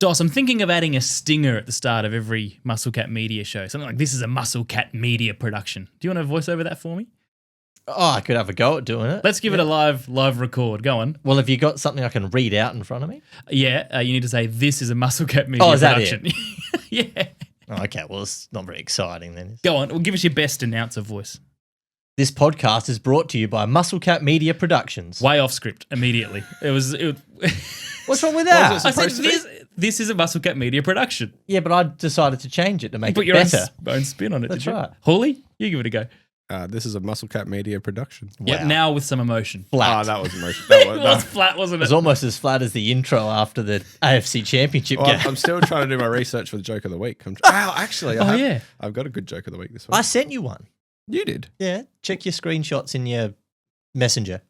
Doss, I'm thinking of adding a stinger at the start of every Muscle Cat Media show. Something like, this is a Muscle Cat Media production. Do you want to voice over that for me? Oh, I could have a go at doing it. Let's give it a live record. Go on. Well, have you got something I can read out in front of me? Yeah, you need to say, this is a Muscle Cat Media production. That it? Yeah. Oh, okay, well, it's not very exciting then. Go on. Well, give us your best announcer voice. This podcast is brought to you by Muscle Cat Media Productions. Way off script immediately. What's wrong with that? I said, this is a Muscle Cat Media production. Yeah, but I decided to change it to make Put it your better. own spin on it, That's did you? right. Hawley, you give it a go. This is a Muscle Cat Media production. Yep, now with some emotion. Flat. Oh, that was emotion. It was flat, wasn't It it? was almost as flat as the intro after the AFC Championship Well, game. I'm still trying to do my research for the joke of the week. Actually, I've got a good joke of the week this week. I sent you one. You did? Yeah, check your screenshots in your messenger.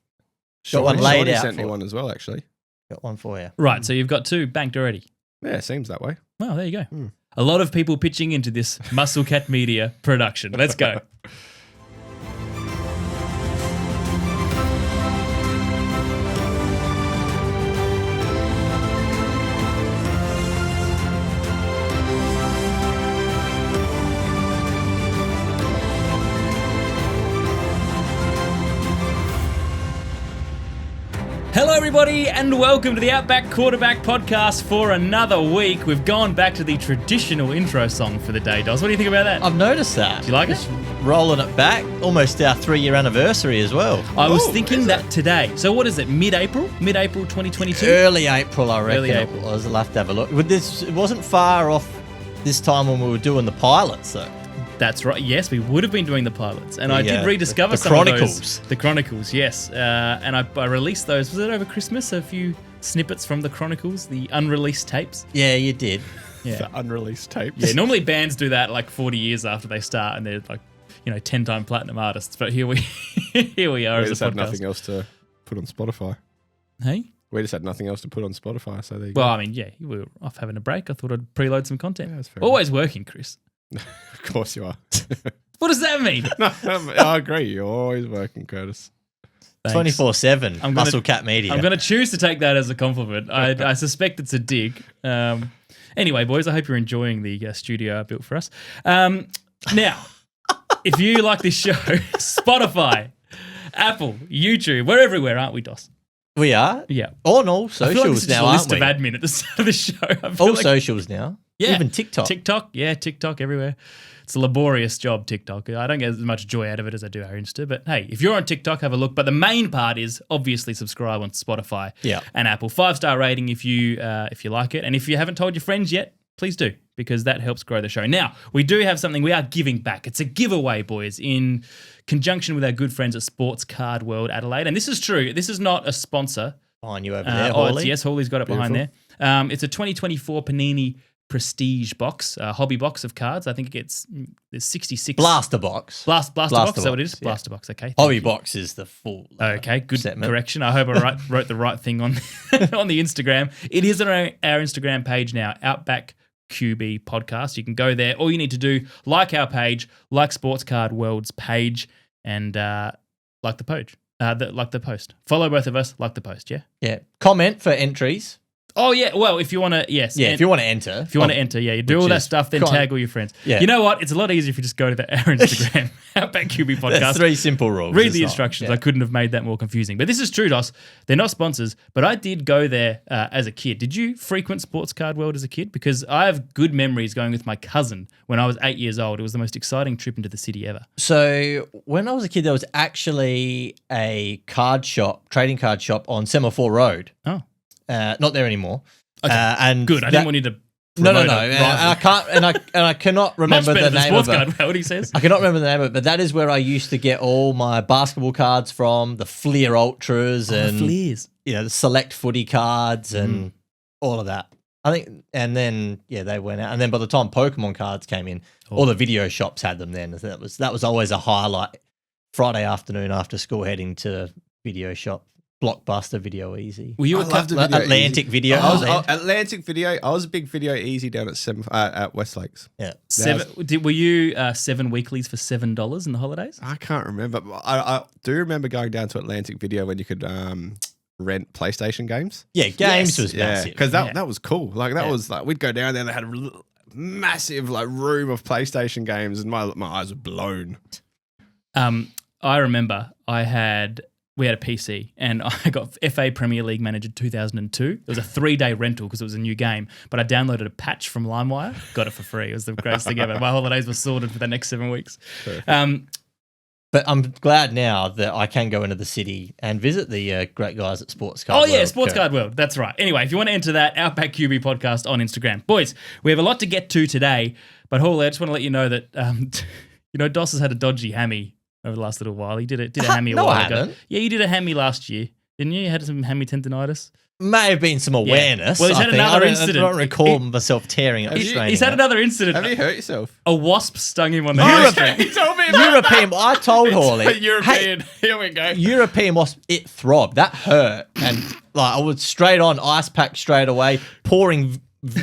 Got one laid out sent me for one as well, actually. Got one for you. Right, so you've got two banked already. Yeah, it seems that way. Well, there you go. A lot of people pitching into this Muscle Cat Media production. Let's go. Hello, everybody, and welcome to the Outback Quarterback podcast for another week. We've gone back to the traditional intro song for the day, Doz. What do you think about that? I've noticed that. Do you like it? Just rolling it back. Almost our 3-year anniversary as well. I was thinking that today. So what is it, mid-April? Mid-April 2022? Early April, I reckon. Early April. I'll have to have a look. It wasn't far off this time when we were doing the pilots, though. That's right. Yes, we would have been doing the pilots. And I did rediscover the some Chronicles. of those. The Chronicles, yes. And I released those. Was it over Christmas? A few snippets from the Chronicles, the unreleased tapes. Yeah, you did. Yeah. The unreleased tapes. Yeah, normally bands do that like 40 years after they start and they're like, 10-time platinum artists. But here we are We as just a had podcast. nothing else to put on Spotify. Hey? We just had nothing else to put on Spotify, so there you go. Well, I mean, yeah, we were off having a break. I thought I'd preload some content. Yeah, that's fair Always working, Chris. Of course you are. What does that mean? No, I agree. You're always working, Curtis. Thanks. 24/7, Muscle Cat Media. I'm going to choose to take that as a compliment. I suspect it's a dig. Anyway, boys, I hope you're enjoying the studio I built for us. Now, if you like this show, Spotify, Apple, YouTube, we're everywhere, aren't we, Doss? We are? Yeah. On all I feel like socials this is now, a aren't list we? of admin at the start of the show. I feel All like- socials now. Yeah. Even TikTok. TikTok everywhere. It's a laborious job, TikTok. I don't get as much joy out of it as I do our Insta. But hey, if you're on TikTok, have a look. But the main part is obviously subscribe on Spotify and Apple. 5-star rating if you like it. And if you haven't told your friends yet, please do, because that helps grow the show. Now, we do have something we are giving back. It's a giveaway, boys, in conjunction with our good friends at Sports Card World Adelaide. And this is true. This is not a sponsor. Behind you over there, Hawley. Yes, Hawley's got it behind there. It's a 2024 Panini Prestige box, hobby box of cards. I think there's 66. Blaster box. Blaster box, is that what it is? yeah. Blaster box, okay. Hobby box is the full. Okay, good segment. correction. I hope I wrote the right thing on on the Instagram. It is on our Instagram page now, Outback QB Podcast. You can go there. All you need to do, like our page, like Sports Card World's page, and like the page. Like the post. Follow both of us, like the post, yeah? Yeah. Comment for entries. Oh, yeah. Well, if you want to, yes. Yeah, if you want to enter. If you want to enter, you do all that stuff, then tag all your friends. Yeah. You know what? It's a lot easier if you just go to our Instagram, Outback QB Podcast. There's 3 simple rules. Read It's the not- instructions. yeah. I couldn't have made that more confusing. But this is true, Doss. They're not sponsors, but I did go there as a kid. Did you frequent Sports Card World as a kid? Because I have good memories going with my cousin when I was 8 years old. It was the most exciting trip into the city ever. So when I was a kid, there was actually a trading card shop on Semaphore Road. Oh. Not there anymore. Okay. And Good. I didn't want you to No. promote a And rival. I can't, and I cannot remember Much better the than name of Sports it. Card World, he says. I cannot remember the name of it, but that is where I used to get all my basketball cards from, the Fleer Ultras and Fleers. the select footy cards and all of that. I think, and then they went out, and then by the time Pokemon cards came in, all the video shops had them. Then that was always a highlight. Friday afternoon after school, heading to video shop. Blockbuster Video Easy. Were you Atlantic Video? Atlantic Video. I was a big Video Easy down at Westlakes. Yeah. Were you 7 weeklies for $7 in the holidays? I can't remember. I do remember going down to Atlantic Video when you could rent PlayStation games. Yeah, games was massive. Because that was cool. Like that was like we'd go down there and they had a massive like room of PlayStation games, and my eyes were blown. I remember we had a PC and I got FA Premier League Manager 2002. It was a 3-day rental because it was a new game, but I downloaded a patch from LimeWire, got it for free. It was the greatest thing ever. My holidays were sorted for the next 7 weeks. But I'm glad now that I can go into the city and visit the great guys at Sports Card World. Oh, yeah, Sports Card World. That's right. Anyway, if you want to enter that, Outback QB podcast on Instagram. Boys, we have a lot to get to today, but Hawley, I just want to let you know that, Doss has had a dodgy hammy over the last little while. He did a hammy a while ago. Haven't. Yeah, you did a hammy last year, didn't you? You had some hammy tendinitis. May have been some awareness. Well, he's had another incident. I don't recall myself tearing up. He's had another incident. Have you hurt yourself? A wasp stung him on the hamstring. He told me European. I told Hawley. European. Here we go. European wasp. It throbbed. That hurt, and like I was straight on ice pack straight away, pouring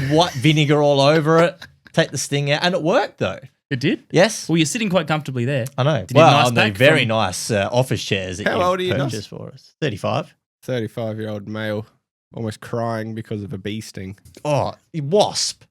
white vinegar all over it, take the sting out, and it worked though. It did? Yes. Well, you're sitting quite comfortably there. I know. Did on the very nice office chairs that How old are you, purchased for us. 35. 35-year-old male, almost crying because of a bee sting. Oh, wasp.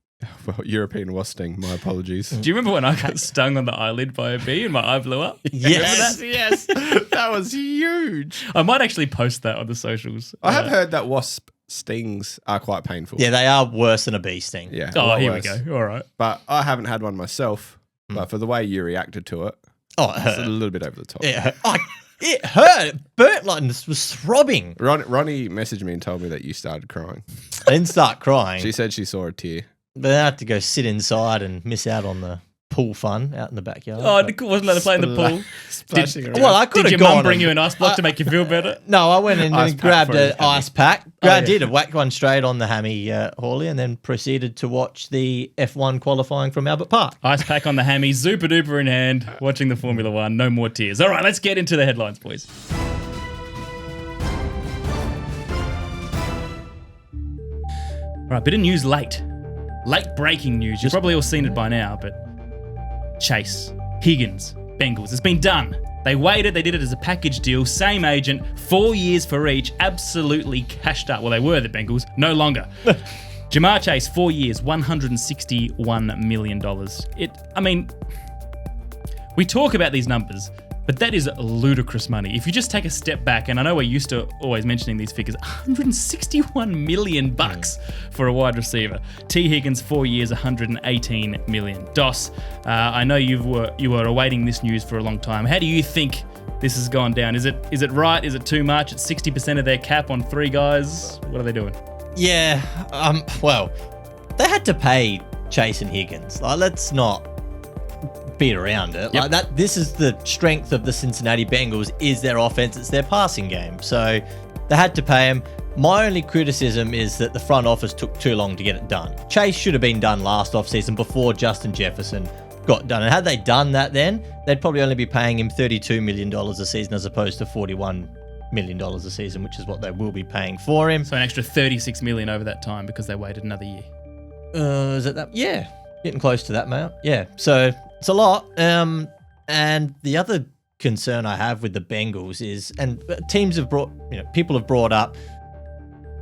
Well, European wasp sting. My apologies. Do you remember when I got stung on the eyelid by a bee and my eye blew up? Yes. Yes. That was huge. I might actually post that on the socials. I have heard that wasp stings are quite painful. Yeah, they are worse than a bee sting. Yeah. Oh, here we go. All right. But I haven't had one myself. But for the way you reacted to it, it hurt. It's a little bit over the top. It hurt. It hurt. It burnt like this was throbbing. Ronnie messaged me and told me that you started crying. I didn't start crying. She said she saw a tear. But I had to go sit inside and miss out on the pool fun out in the backyard. Oh, Nicole wasn't allowed to play in the pool. Splashing around. Well, I could Did have your gone. mum bring you an ice block to make you feel better? No, I went in Ice and pack grabbed for an his hammy. ice pack. Oh, I yeah. did. I whacked one straight on the hammy, Hawley, and then proceeded to watch the F1 qualifying from Albert Park. Ice pack on the hammy, super duper in hand, watching the Formula One. No more tears. All right, let's get into the headlines, boys. All right, bit of news late. Late breaking news. You've probably all seen it by now, but Chase, Higgins, Bengals. It's been done. They waited. They did it as a package deal. Same agent, 4 years for each. Absolutely cashed up. Well, they were the Bengals. No longer. Jamar Chase, 4 years, $161 million. We talk about these numbers, but that is ludicrous money. If you just take a step back, and I know we're used to always mentioning these figures, $161 million for a wide receiver. T. Higgins, 4 years, $118 million. Doss, I know you were awaiting this news for a long time. How do you think this has gone down? Is it right? Is it too much? It's 60% of their cap on 3 guys. What are they doing? Yeah, well, they had to pay Chase and Higgins. Like, let's not beat around it. Yep. Like that. This is the strength of the Cincinnati Bengals, is their offense. It's their passing game. So they had to pay him. My only criticism is that the front office took too long to get it done. Chase should have been done last offseason before Justin Jefferson got done. And had they done that then, they'd probably only be paying him $32 million a season as opposed to $41 million a season, which is what they will be paying for him. So an extra $36 million over that time because they waited another year. Is it that? Yeah, getting close to that amount. Yeah, so it's a lot. And the other concern I have with the Bengals is, and teams have brought, people have brought up,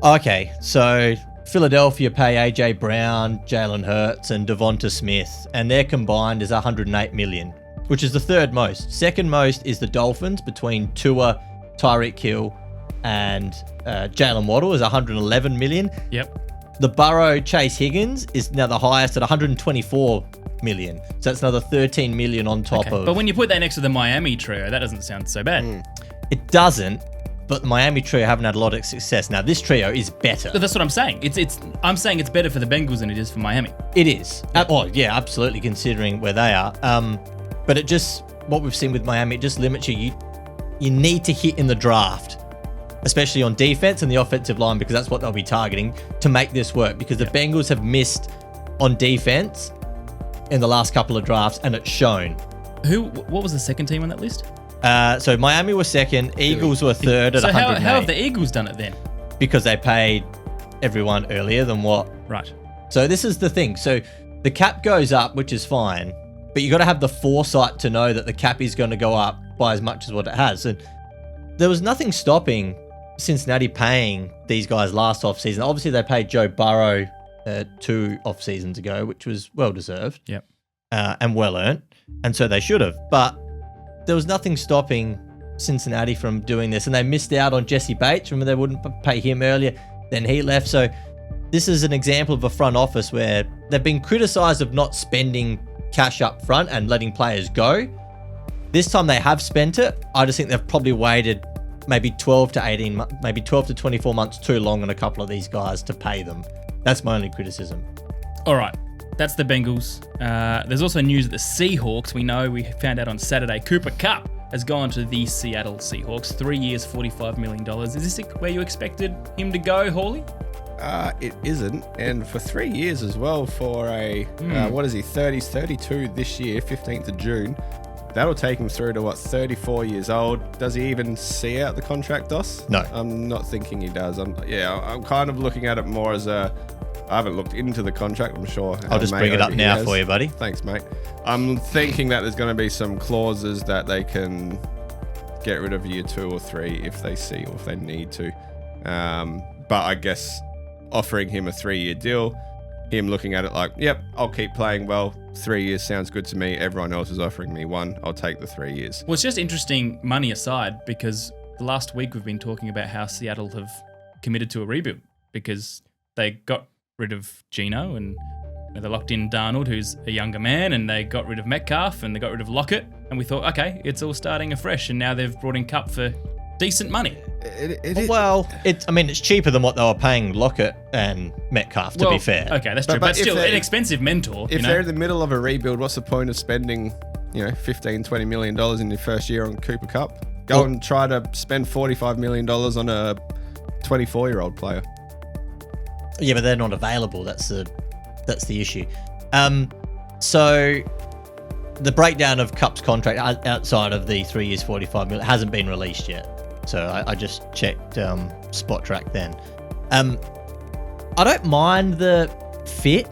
okay, so Philadelphia pay AJ Brown, Jalen Hurts, and Devonta Smith, and their combined is $108 million, which is the third most. Second most is the Dolphins between Tua, Tyreek Hill, and Jalen Waddle is $111 million. Yep. The Burrow Chase Higgins is now the highest at $124 million. So that's another $13 million on top of. But when you put that next to the Miami trio, that doesn't sound so bad. It doesn't, but the Miami trio haven't had a lot of success. Now this trio is better. But that's what I'm saying. I'm saying it's better for the Bengals than it is for Miami. It is. Oh yeah, absolutely. Considering where they are, but it just, what we've seen with Miami, it just limits you. You need to hit in the draft, especially on defense and the offensive line, because that's what they'll be targeting to make this work. Because the Bengals have missed on defense in the last couple of drafts, and it's shown. What was the second team on that list? So Miami was second, Eagles were third at so 108. how have the Eagles done it then? Because they paid everyone earlier than what. Right. So this is the thing. So the cap goes up, which is fine, but you got to have the foresight to know that the cap is going to go up by as much as what it has. And there was nothing stopping Cincinnati paying these guys last offseason. Obviously, they paid Joe Burrow 2 off seasons ago, which was well deserved. Yep. And well earned. And so they should have. But there was nothing stopping Cincinnati from doing this. And they missed out on Jesse Bates. Remember, they wouldn't pay him earlier. Then he left. So this is an example of a front office where they've been criticised of not spending cash up front and letting players go. This time they have spent it. I just think they've probably waited maybe 12 to 18 months, maybe 12 to 24 months too long on a couple of these guys to pay them. That's my only criticism. All right. That's the Bengals. There's also news that the Seahawks, we found out on Saturday, Cooper Kupp has gone to the Seattle Seahawks. 3 years, $45 million. Is this where you expected him to go, Hawley? It isn't. And for 3 years as well for what is he, 32 this year, 15th of June. That'll take him through to 34 years old. Does he even see out the contract, Dos? No. I'm not thinking he does. I'm kind of looking at it more as I haven't looked into the contract, I'm sure. I'll just bring it up now for you, buddy. Thanks, mate. I'm thinking that there's going to be some clauses that they can get rid of year 2 or 3 if they see or if they need to. But I guess offering him a 3-year deal, him looking at it like, yep, I'll keep playing well. 3 years sounds good to me. Everyone else is offering me 1. I'll take the 3 years. Well, it's just interesting, money aside, because last week we've been talking about how Seattle have committed to a rebuild because they got rid of Geno and they locked in Darnold, who's a younger man, and they got rid of Metcalf and they got rid of Lockett. And we thought, okay, it's all starting afresh. And now they've brought in Kupp for decent money. It's cheaper than what they were paying Lockett and Metcalf, to be fair. Okay, that's true. But still, an expensive mentor. If they're in the middle of a rebuild, what's the point of spending, $15-20 million in your first year on Cooper Kupp? Go and try to spend $45 million on a 24-year-old player. Yeah, but they're not available. That's the issue. So the breakdown of Kupp's contract outside of the 3 years, $45 million hasn't been released yet. So I just checked Spot Track then. I don't mind the fit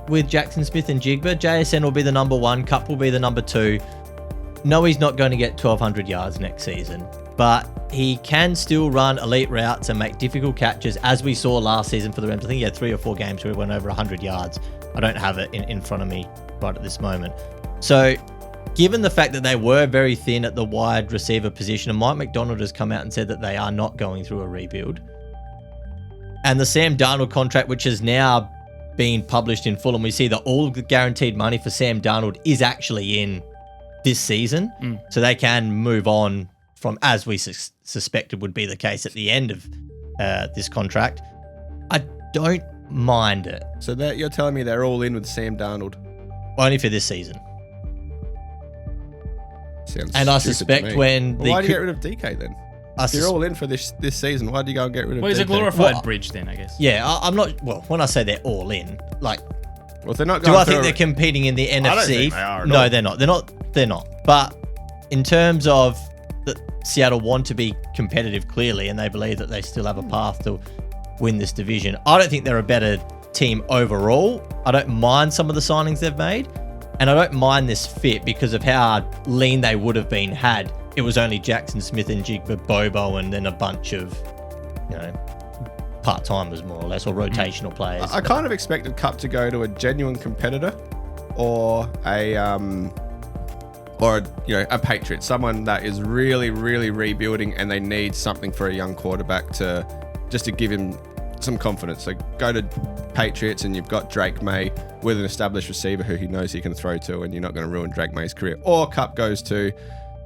with Jackson Smith and Jigba. JSN will be the number 1. Kupp will be the number 2. No, he's not going to get 1,200 yards next season, but he can still run elite routes and make difficult catches, as we saw last season for the Rams. I think he had 3 or 4 games where he went over 100 yards. I don't have it in front of me right at this moment. So given the fact that they were very thin at the wide receiver position, and Mike McDonald has come out and said that they are not going through a rebuild, and the Sam Darnold contract, which has now been published in full, and we see that all of the guaranteed money for Sam Darnold is actually in this season, so they can move on from, as we suspected would be the case at the end of this contract. I don't mind it. So that you're telling me they're all in with Sam Darnold? Only for this season. Sounds and I suspect when why do you get rid of DK then? If you're all in for this season, why do you go and get rid of DK? Well, he's a glorified bridge then, I guess. Yeah, I'm not... Well, when I say they're all in, like... Well, if they're not going do I think they're competing in the NFC? I don't think they are no, they're not. They're not. But in terms of that, Seattle want to be competitive, clearly, and they believe that they still have a path to win this division. I don't think they're a better team overall. I don't mind some of the signings they've made, and I don't mind this fit because of how lean they would have been had it was only Jackson Smith and Jigba, Bobo, and then a bunch of, part-timers more or less, or rotational players. I kind of expected Kupp to go to a genuine competitor or a Patriot, someone that is really, really rebuilding and they need something for a young quarterback to give him some confidence. So go to Patriots and you've got Drake May with an established receiver who he knows he can throw to, and you're not going to ruin Drake May's career. Or Kupp goes to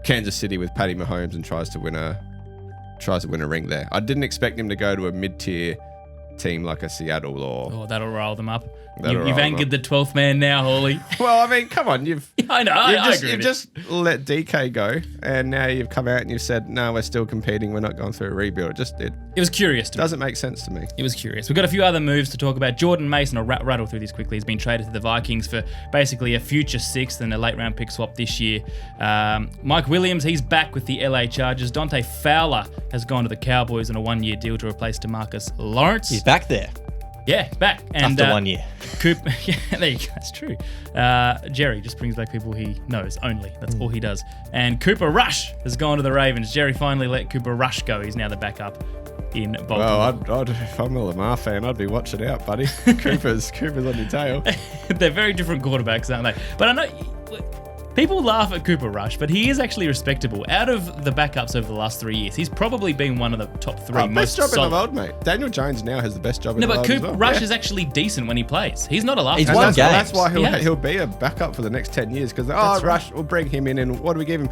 Kansas City with Patty Mahomes and tries to win a ring there. I didn't expect him to go to a mid-tier team like a Seattle or... Oh, that'll roll them up. You've angered the 12th man now, Hawley. Well, I mean, come on. I know. I agree. You've just let DK go, and now you've come out and you've said, no, we're still competing. We're not going through a rebuild. It was curious to me. Doesn't make sense to me. It was curious. We've got a few other moves to talk about. Jordan Mason, I'll rattle through these quickly. He's been traded to the Vikings for basically a future 6th and a late round pick swap this year. Mike Williams, he's back with the LA Chargers. Dante Fowler has gone to the Cowboys on a 1-year deal to replace DeMarcus Lawrence. He's back there. Yeah, he's back. And, after 1 year. Cooper, yeah, there you go. That's true. Jerry just brings back people he knows only. That's all he does. And Cooper Rush has gone to the Ravens. Jerry finally let Cooper Rush go. He's now the backup in Baltimore. Well, if I'm a Lamar fan, I'd be watching out, buddy. Cooper's on your tail. They're very different quarterbacks, aren't they? But I know people laugh at Cooper Rush, but he is actually respectable. Out of the backups over the last 3 years, he's probably been one of the top three most best job solid. in the world, mate. Daniel Jones now has the best job in the world. No, but Cooper Rush Yeah. is actually decent when he plays. He's not a laugh. He's won games. That's why Yes. he'll be a backup for the next 10 years because That's right. Rush, we'll bring him in and what do we give him?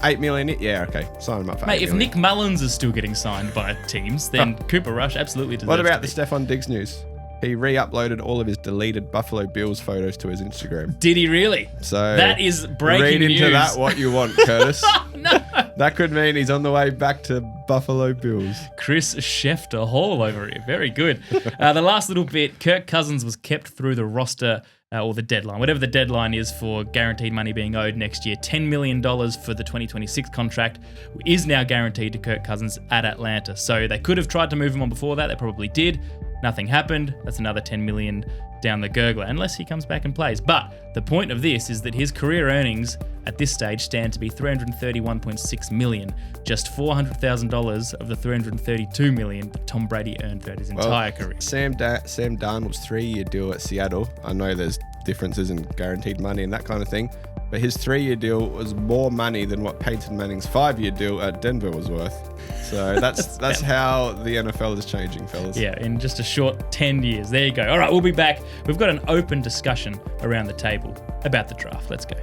$8 million? Yeah, okay. Sign him up for Mate, $8 if million. Nick Mullins is still getting signed by teams, then Cooper Rush absolutely deserves What to about be. the Stephon Diggs news? He re-uploaded all of his deleted Buffalo Bills photos to his Instagram. Did he really? So that is breaking read news. into that what you want, Curtis. No. That could mean he's on the way back to Buffalo Bills. Chris Schefter Hall over here. Very good. The last little bit, Kirk Cousins was kept through the roster or the deadline, whatever the deadline is for guaranteed money being owed next year. $10 million for the 2026 contract is now guaranteed to Kirk Cousins at Atlanta. So they could have tried to move him on before that. They probably did. Nothing happened. That's another $10 million down the gurgler, unless he comes back and plays. But the point of this is that his career earnings at this stage stand to be $331.6 million, just $400,000 of the $332 million that Tom Brady earned throughout his entire career. Sam Darnold's 3-year deal at Seattle. I know there's differences in guaranteed money and that kind of thing, but his 3-year deal was more money than what Peyton Manning's 5-year deal at Denver was worth. So that's how the NFL is changing, fellas. Yeah, in just a short 10 years. There you go. All right, we'll be back. We've got an open discussion around the table about the draft. Let's go.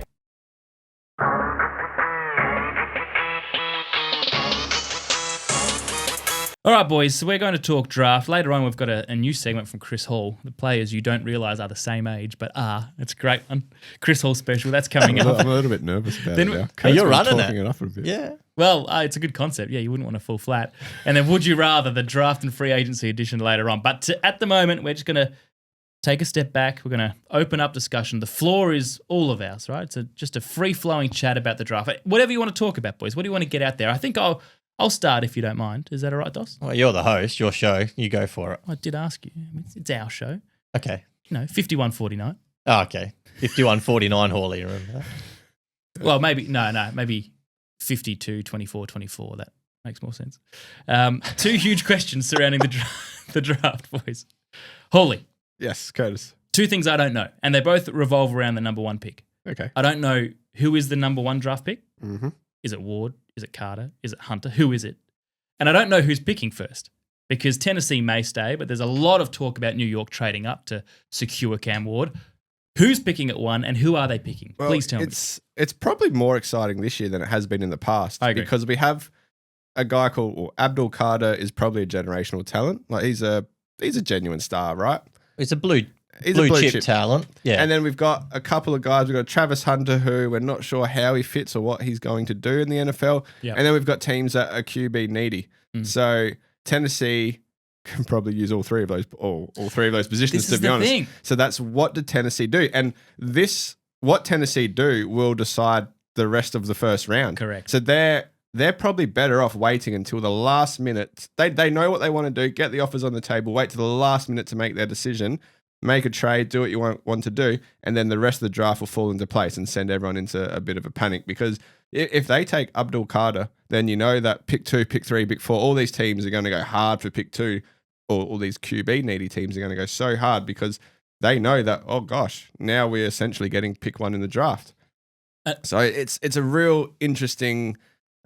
All right, boys, so we're going to talk draft. Later on, we've got a new segment from Chris Hall, the players you don't realise are the same age, but are. It's a great one. Chris Hall special, that's coming up. I'm a little bit nervous about Then it now. Are you running talking it? it up a bit. Yeah. Well, it's a good concept. Yeah, you wouldn't want to fall flat. And then would you rather the draft and free agency edition later on. But at the moment, we're just going to take a step back. We're going to open up discussion. The floor is all of ours, right? It's just a free-flowing chat about the draft. Whatever you want to talk about, boys. What do you want to get out there? I think I'll start if you don't mind. Is that all right, Dos? Well, you're the host. Your show. You go for it. I did ask you. I mean, it's our show. Okay. 51-49. Oh, okay. 51-49, Hawley. Remember that? Well, maybe 52-24-24. That makes more sense. Two huge questions surrounding the draft, boys. Hawley. Yes, Curtis. Two things I don't know, and they both revolve around the number one pick. Okay. I don't know who is the number one draft pick. Mm-hmm. Is it Ward? Is it Carter? Is it Hunter? Who is it? And I don't know who's picking first because Tennessee may stay, but there's a lot of talk about New York trading up to secure Cam Ward. Who's picking at 1 and who are they picking? Well, Please tell me. It's probably more exciting this year than it has been in the past. I agree. Because we have a guy called Adbul Carter is probably a generational talent. Like he's a genuine star, right? It's a blue He's a blue chip talent. Yeah. And then we've got a couple of guys. We've got Travis Hunter, who we're not sure how he fits or what he's going to do in the NFL. Yep. And then we've got teams that are QB needy. So Tennessee can probably use all three of those positions, This is to be the honest. thing. So that's what did Tennessee do? And what Tennessee do will decide the rest of the first round. Correct. So they're probably better off waiting until the last minute. They know what they want to do, get the offers on the table, wait to the last minute to make their decision, make a trade, do what you want to do, and then the rest of the draft will fall into place and send everyone into a bit of a panic. Because if they take Abdul Carter, then you know that pick 2, pick 3, pick 4, all these teams are going to go hard for pick 2, or all these QB needy teams are going to go so hard because they know that, oh gosh, now we're essentially getting pick 1 in the draft. So it's a real interesting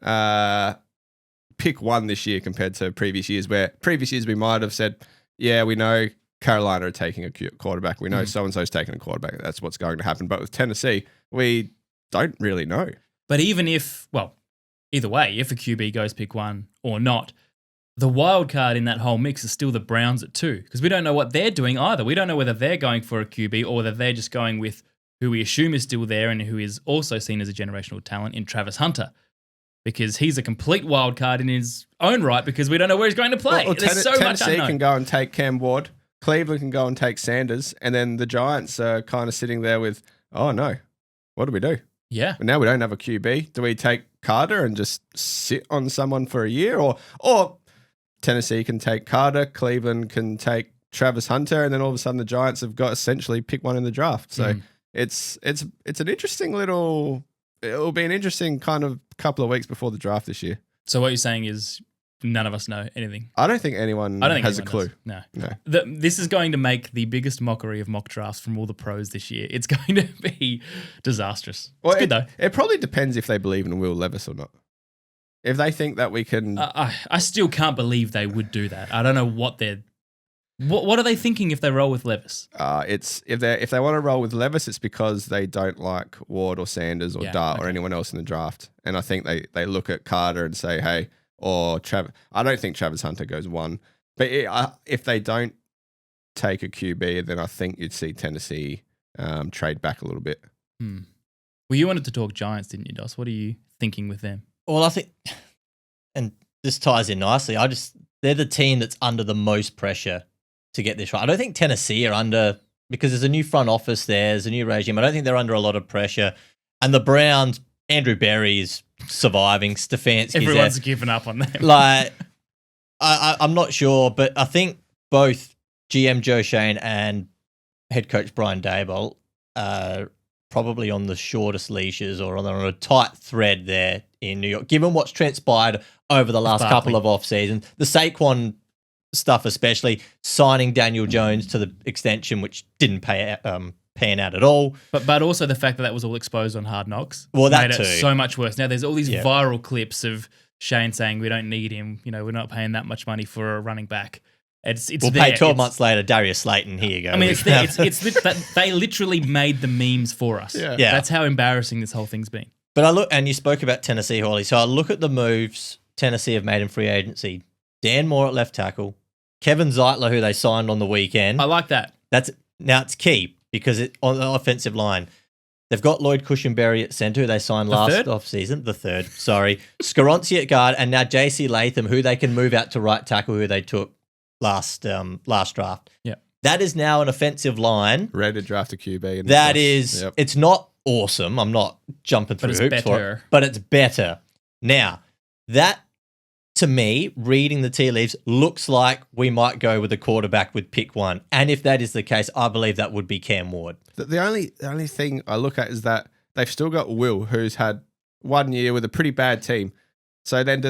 pick 1 this year compared to previous years, where previous years we might have said, yeah, we know Carolina are taking a quarterback. We know so-and-so's taking a quarterback. That's what's going to happen. But with Tennessee, we don't really know. But either way, if a QB goes pick 1 or not, the wild card in that whole mix is still the Browns at 2 because we don't know what they're doing either. We don't know whether they're going for a QB or whether they're just going with who we assume is still there and who is also seen as a generational talent in Travis Hunter, because he's a complete wild card in his own right because we don't know where he's going to play. Well, There's so much Tennessee unknown. can go and take Cam Ward. Cleveland can go and take Sanders. And then the Giants are kind of sitting there with, oh no, what do we do? Yeah. But now we don't have a QB. Do we take Carter and just sit on someone for a year? Or Tennessee can take Carter, Cleveland can take Travis Hunter, and then all of a sudden the Giants have got essentially pick one in the draft. So it's an interesting little. It'll be an interesting kind of couple of weeks before the draft this year. So what you're saying is none of us know anything. I don't think anyone has a clue. Does. No. This is going to make the biggest mockery of mock drafts from all the pros this year. It's going to be disastrous. Well, it's good though. It probably depends if they believe in Will Levis or not. If they think that we can... I still can't believe they would do that. I don't know what they're... What are they thinking if they roll with Levis? It's if they want to roll with Levis, it's because they don't like Ward or Sanders or Dart or anyone else in the draft. And I think they look at Carter and say, hey, or Travis... I don't think Travis Hunter goes 1. But if they don't take a QB, then I think you'd see Tennessee trade back a little bit. Well, you wanted to talk Giants, didn't you, Dos? What are you thinking with them? Well, I think, and this ties in nicely, they're the team that's under the most pressure to get this right. I don't think Tennessee are under, because there's a new front office there's a new regime. I don't think they're under a lot of pressure. And the Browns, Andrew Berry is surviving. Stefanski's Everyone's given up on them. Like, I'm not sure, but I think both GM Joe Shane and head coach Brian Daboll are probably on the shortest leashes or on a tight thread there in New York, given what's transpired over the last couple of off seasons. The Saquon stuff, especially signing Daniel Jones to the extension, which didn't pan out at all. But also the fact that was all exposed on Hard Knocks. Well, that made too. It so much worse. Now there's all these viral clips of Shane saying we don't need him. You know, we're not paying that much money for a running back. We'll pay 12 months later, Darius Slayton. Here you go. I mean, it's there. They literally made the memes for us. Yeah. That's how embarrassing this whole thing's been. But I look, and you spoke about Tennessee, Hawley. So I look at the moves Tennessee have made in free agency. Dan Moore at left tackle, Kevin Zeitler, who they signed on the weekend. I like that. Now it's key because on the offensive line, they've got Lloyd Cushenberry at centre, who they signed last offseason. The third, sorry. Skaronski at guard, and now JC Latham, who they can move out to right tackle, who they took last draft. Yeah. That is now an offensive line. Ready to draft a QB. That is, it's not awesome. I'm not jumping through hoops for it, but it's better. Now, that to me, reading the tea leaves, looks like we might go with a quarterback with pick 1. And if that is the case, I believe that would be Cam Ward. The only thing I look at is that they've still got Will, who's had 1 year with a pretty bad team. So then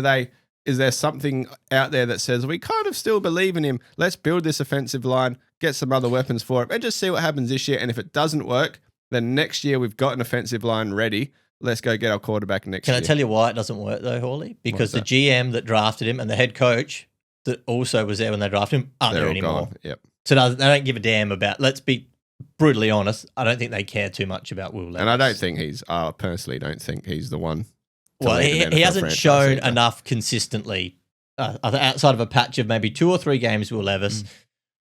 is there something out there that says, we kind of still believe in him, let's build this offensive line, get some other weapons for him, and just see what happens this year. And if it doesn't work, then next year we've got an offensive line ready. Let's go get our quarterback next year. Can I tell you why it doesn't work though, Hawley? Because the GM that drafted him and the head coach that also was there when they drafted him aren't there anymore. Gone. Yep. So they don't give a damn about, let's be brutally honest, I don't think they care too much about Will Levis. And I don't think I personally don't think he's the one. Well, he hasn't shown enough consistently outside of a patch of maybe 2 or 3 games, Will Levis.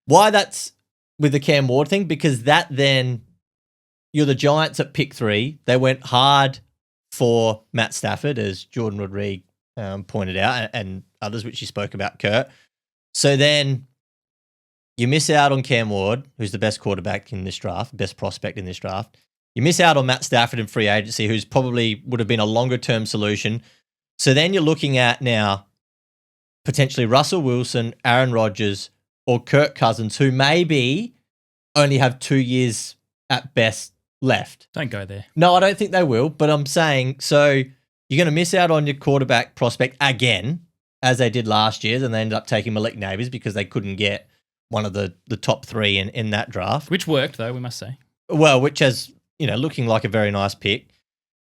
Why that's with the Cam Ward thing? Because that then, you're the Giants at pick 3. They went hard for Matt Stafford, as Jordan Rodriguez pointed out, and others, which you spoke about, Kurt. So then you miss out on Cam Ward, who's the best quarterback in this draft, best prospect in this draft. You miss out on Matt Stafford in free agency, who's probably would have been a longer-term solution. So then you're looking at now potentially Russell Wilson, Aaron Rodgers, or Kirk Cousins, who maybe only have 2 years at best left. Don't go there. No, I don't think they will, but I'm saying, so you're going to miss out on your quarterback prospect again, as they did last year, and they ended up taking Malik Nabers because they couldn't get one of the top 3 in that draft. Which worked, though, we must say. Well, which has, looking like a very nice pick.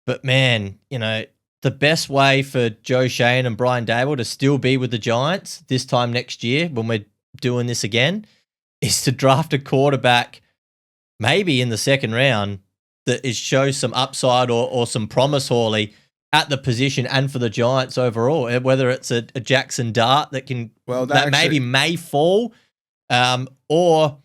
But man, the best way for Joe Shane and Brian Daboll to still be with the Giants this time next year when we're doing this again is to draft a quarterback maybe in the second round that shows some upside or some promise, Hawley, at the position and for the Giants overall. Whether it's a Jackson Dart that can maybe may fall, or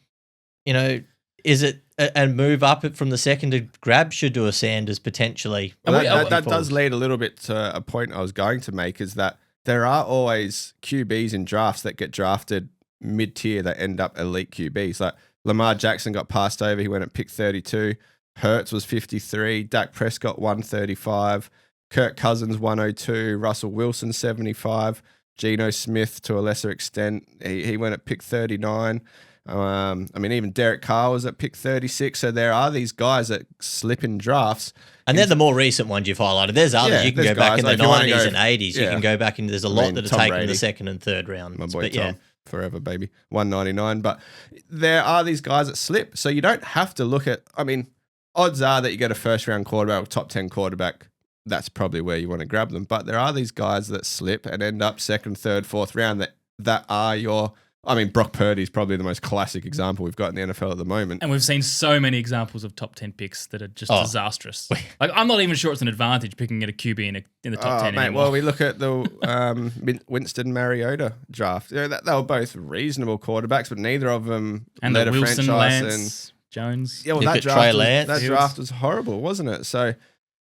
is it a move up from the second to grab Shedeur Sanders potentially? Well, that does lead a little bit to a point I was going to make, is that there are always QBs in drafts that get drafted mid-tier that end up elite QBs. Like Lamar Jackson got passed over. He went at pick 32. Hurts was 53. Dak Prescott 135. Kirk Cousins 102. Russell Wilson 75. Geno Smith to a lesser extent. He went at pick 39. I mean, even Derek Carr was at pick 36. So there are these guys that slip in drafts. And they're the more recent ones you've highlighted. There's others. You can go back in the 90s and 80s. You can go back into, there's a lot that are Tom taken in Brady, the second and third round. My boy Tom, forever, baby. 199. But there are these guys that slip. So you don't have to look at, I mean, odds are that you get a first round quarterback or top 10 quarterback. That's probably where you want to grab them. But there are these guys that slip and end up second, third, fourth round that are your, I mean, Brock Purdy is probably the most classic example we've got in the NFL at the moment. And we've seen so many examples of top 10 picks that are just disastrous. Like, I'm not even sure it's an advantage picking at a QB in the top 10 mate, anymore. well, we look at the Winston Mariota draft. They were both reasonable quarterbacks, but neither of them and led the a Wilson, franchise. Lance, Jones. Yeah, well, Look at Trey Lance. that draft was horrible, wasn't it? So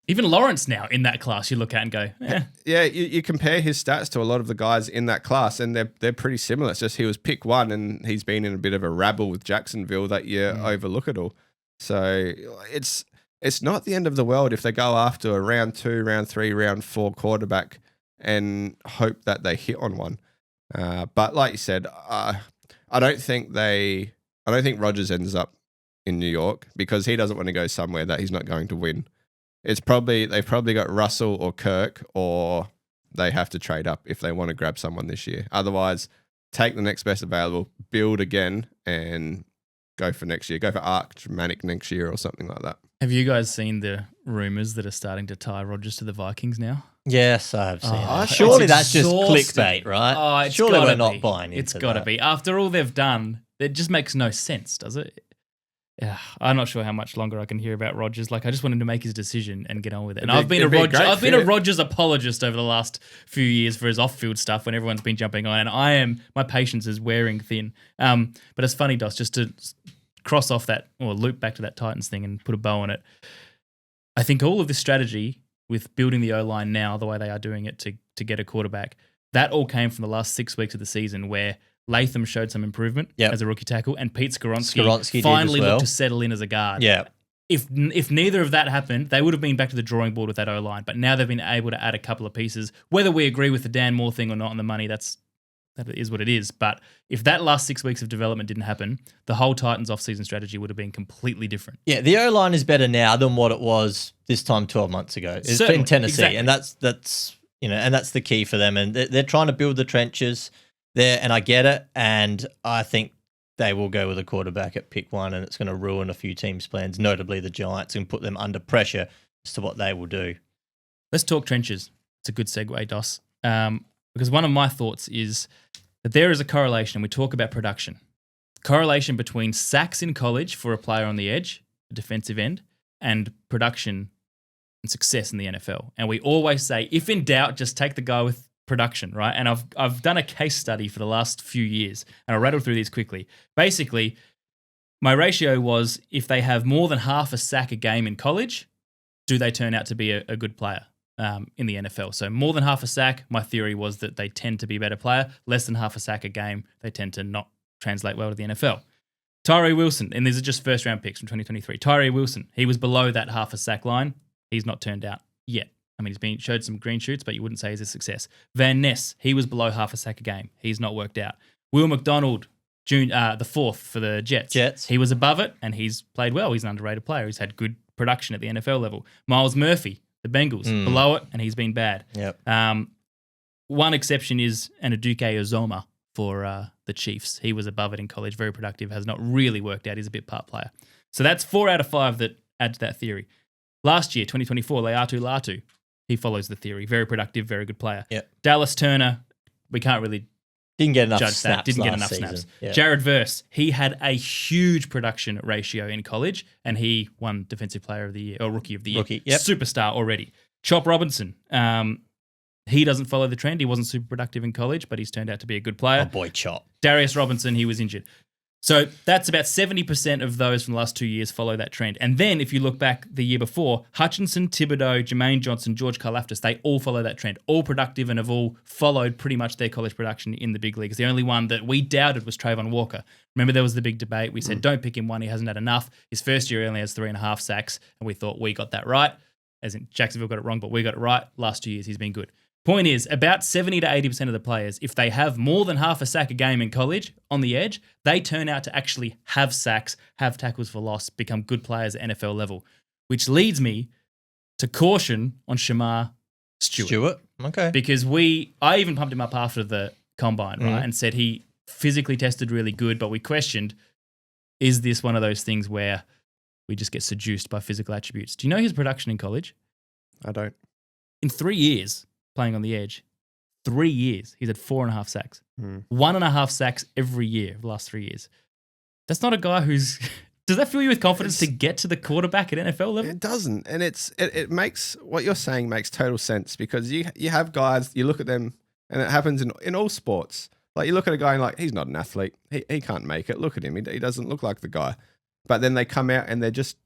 Even Lawrence now in that class, you look at and go, yeah, you compare his stats to a lot of the guys in that class, and they're pretty similar. It's just he was pick 1, and he's been in a bit of a rabble with Jacksonville that you overlook it all. So it's not the end of the world if they go after a round 2, round 3, round 4 quarterback and hope that they hit on one. But like you said, I don't think Rodgers ends up in New York because he doesn't want to go somewhere that he's not going to win. They've probably got Russell or Kirk, or they have to trade up if they want to grab someone this year. Otherwise, take the next best available, build again, and go for next year. Go for Arch-Manic next year or something like that. Have you guys seen the rumors that are starting to tie Rodgers to the Vikings now? Yes, I have seen that. Surely that's just exhausting. clickbait, right? It's Surely gotta we're not be. buying into It's got to that. be. After all they've done, it just makes no sense, does it? Yeah, I'm not sure how much longer I can hear about Rodgers. Like, I just wanted to make his decision and get on with it. And I've been a Rodgers apologist over the last few years for his off-field stuff when everyone's been jumping on, and my patience is wearing thin. But it's funny, Dos, just to cross off that or loop back to that Titans thing and put a bow on it. I think all of this strategy with building the O-line now, the way they are doing it to get a quarterback, that all came from the last 6 weeks of the season where Latham showed some improvement as a rookie tackle, and Pete Skoronski finally looked to settle in as a guard. Yeah. If neither of that happened, they would have been back to the drawing board with that O-line. But now they've been able to add a couple of pieces. Whether we agree with the Dan Moore thing or not on the money, that is what it is. But if that last 6 weeks of development didn't happen, the whole Titans off-season strategy would have been completely different. Yeah, the O-line is better now than what it was this time 12 months ago. It's been Tennessee, exactly. And that's and that's the key for them. And they're trying to build the trenches there, and I get it. And I think they will go with a quarterback at pick 1, and it's going to ruin a few teams' plans, notably the Giants, and put them under pressure as to what they will do. Let's talk trenches. It's a good segue, Dos. Because one of my thoughts is that there is a correlation, we talk about production. Correlation between sacks in college for a player on the edge, a defensive end, and production and success in the NFL. And we always say, if in doubt, just take the guy with production, right? And I've done a case study for the last few years, and I'll rattle through these quickly. Basically, my ratio was if they have more than half a sack a game in college, do they turn out to be a good player in the NFL? So more than half a sack, my theory was that they tend to be a better player. Less than half a sack a game, they tend to not translate well to the NFL. Tyree Wilson, and these are just first-round picks from 2023. Tyree Wilson, he was below that half a sack line. He's not turned out yet. I mean, he's showed some green shoots, but you wouldn't say he's a success. Van Ness, he was below half a sack a game. He's not worked out. Will McDonald, the fourth for the Jets. He was above it, and he's played well. He's an underrated player. He's had good production at the NFL level. Miles Murphy, the Bengals, below it, and he's been bad. Yep. One exception is Anaduke Ozoma for the Chiefs. He was above it in college, very productive, has not really worked out. He's a bit part player. So that's 4 out of 5 that add to that theory. Last year, 2024, Leatu Latu, he follows the theory. Very productive, very good player. Yep. Dallas Turner, we can't really Didn't get enough judge snaps. that. Didn't get enough season. snaps. Yep. Jared Verse, he had a huge production ratio in college, and he won Defensive Player of the Year or Rookie of the Year. Superstar already. Chop Robinson, he doesn't follow the trend. He wasn't super productive in college, but he's turned out to be a good player. Oh boy, Chop. Darius Robinson, he was injured. So that's about 70% of those from the last 2 years follow that trend. And then if you look back the year before, Hutchinson, Thibodeau, Jermaine Johnson, George Karlaftis, they all follow that trend. All productive and have all followed pretty much their college production in the big leagues. The only one that we doubted was Trayvon Walker. Remember, there was the big debate. We said, don't pick him one. He hasn't had enough. His first year he only has 3.5 sacks. And we thought we got that right. As in Jacksonville got it wrong, but we got it right. Last 2 years he's been good. Point is, about 70 to 80% of the players, if they have more than half a sack a game in college on the edge, they turn out to actually have sacks, have tackles for loss, become good players at NFL level, which leads me to caution on Shamar Stewart. Okay. Because I even pumped him up after the combine, right, and said he physically tested really good, but we questioned, is this one of those things where we just get seduced by physical attributes? Do you know his production in college? I don't. In 3 years playing on the edge, 3 years, he's had 4.5 sacks. 1.5 sacks every year of the last 3 years. That's not a guy who's... Does that fill you with confidence to get to the quarterback at NFL level? It doesn't. And it makes... What you're saying makes total sense because you have guys, you look at them, and it happens in all sports. Like, you look at a guy and like, he's not an athlete. He can't make it. Look at him. He doesn't look like the guy. But then they come out and they're just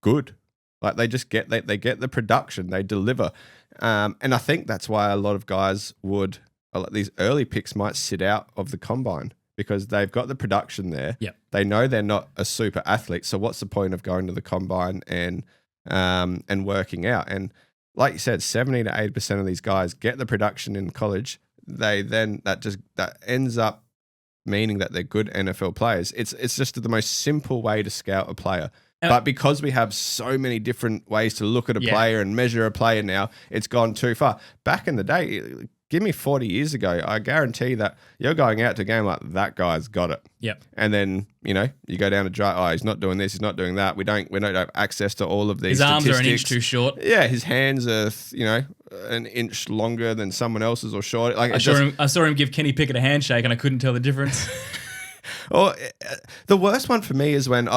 good. Like, they just get they get the production. They deliver. And I think that's why a lot of guys would... These early picks might sit out of the combine because they've got the production there. Yep. They know they're not a super athlete. So what's the point of going to the combine and working out? And like you said, 70 to 80% of these guys get the production in college. That ends up meaning that they're good NFL players. It's just the most simple way to scout a player. But because we have so many different ways to look at a player and measure a player now, it's gone too far. Back in the day, give me 40 years ago, I guarantee that you're going out to a game like, that guy's got it. Yep. And then, you go down to dry, he's not doing this, he's not doing that. We don't have access to all of these statistics. His arms are an inch too short. Yeah, his hands are, an inch longer than someone else's or short. Like, I saw him give Kenny Pickett a handshake and I couldn't tell the difference. The worst one for me is when,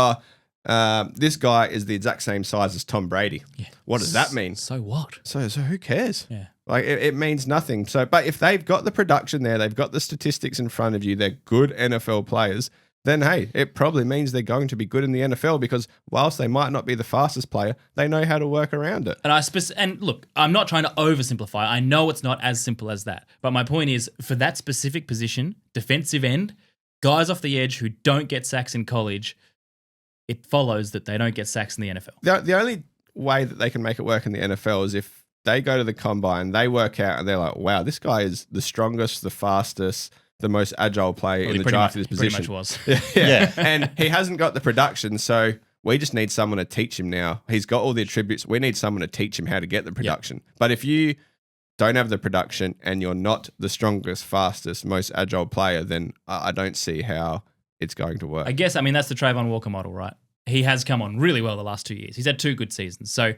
this guy is the exact same size as Tom Brady. Yeah. What does that mean? So what? So who cares? Yeah. Like, it means nothing. So, but if they've got the production there, they've got the statistics in front of you, they're good NFL players, then hey, it probably means they're going to be good in the NFL because whilst they might not be the fastest player, they know how to work around it. And look, I'm not trying to oversimplify. I know it's not as simple as that. But my point is, for that specific position, defensive end, guys off the edge who don't get sacks in college, it follows that they don't get sacks in the NFL. The only way that they can make it work in the NFL is if they go to the combine, they work out, and they're like, wow, this guy is the strongest, the fastest, the most agile player in the draft of this position. Pretty much was. Yeah. And he hasn't got the production, so we just need someone to teach him now. He's got all the attributes. We need someone to teach him how to get the production. Yep. But if you don't have the production and you're not the strongest, fastest, most agile player, then I don't see how it's going to work. I guess, that's the Trayvon Walker model, right? He has come on really well the last 2 years. He's had 2 good seasons. So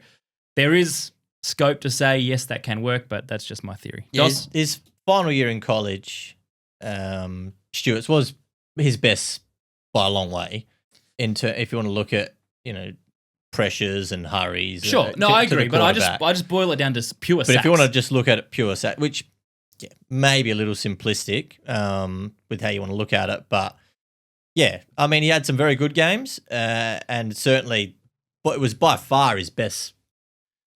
there is scope to say, yes, that can work, but that's just my theory. Yeah, his final year in college, Stewart's was his best by a long way. If you want to look at, pressures and hurries. Sure. I agree, but I just boil it down to pure sacks. But if you want to just look at it pure sack, which may be a little simplistic with how you want to look at it, but yeah, he had some very good games, and certainly, but it was by far his best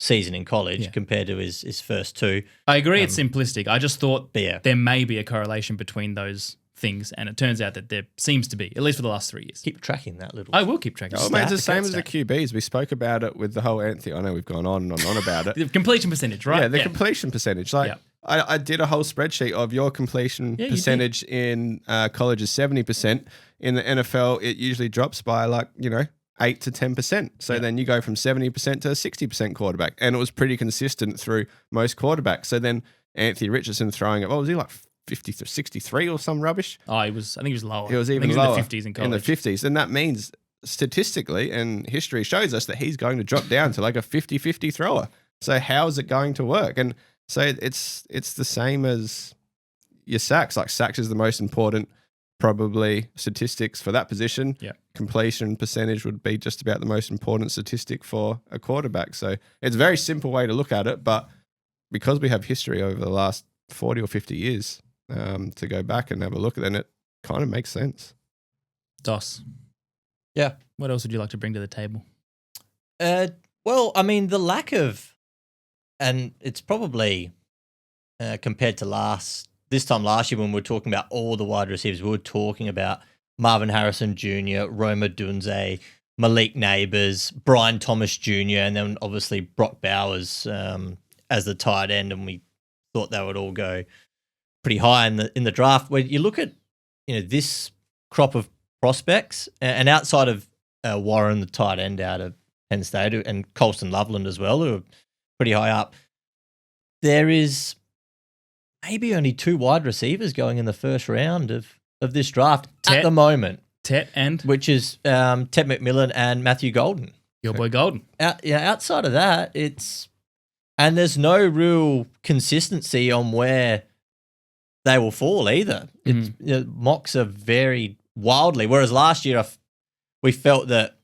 season in college compared to his first 2. I agree, it's simplistic. I just thought there may be a correlation between those things, and it turns out that there seems to be, at least for the last 3 years. Keep tracking that little. I will keep tracking. It's the same as the QBs. We spoke about it with the whole Anthony. I know we've gone on and on about it. The completion percentage, right? Yeah, the completion percentage. Like, I did a whole spreadsheet of your completion percentage in college is 70%. In the NFL, it usually drops by 8 to 10%. So then you go from 70% to a 60% quarterback. And it was pretty consistent through most quarterbacks. So then Anthony Richardson throwing it, was he 50 to 63 or some rubbish? I think he was lower. He was even lower. In the 50s in college. In the 50s. And that means statistically, and history shows us that he's going to drop down to like a 50-50 thrower. So how is it going to work? And so it's the same as your sacks. Like, sacks is the most important probably statistics for that position. Yeah. Completion percentage would be just about the most important statistic for a quarterback. So it's a very simple way to look at it, but because we have history over the last 40 or 50 years to go back and have a look at it, then it kind of makes sense. Dos. Yeah. What else would you like to bring to the table? Well, the lack of, and it's probably compared to this time last year when we were talking about all the wide receivers, we were talking about Marvin Harrison Jr., Roma Dunze, Malik Neighbors, Brian Thomas Jr., and then obviously Brock Bowers as the tight end, and we thought they would all go pretty high in the draft. When you look at this crop of prospects, and outside of Warren, the tight end out of Penn State, and Colston Loveland as well, who are pretty high up, there is maybe only 2 wide receivers going in the first round of this draft at the moment. Which is Ted McMillan and Matthew Golden. Your boy Golden. Outside of that, and there's no real consistency on where they will fall either. Mocks are very wildly. Whereas last year, we felt that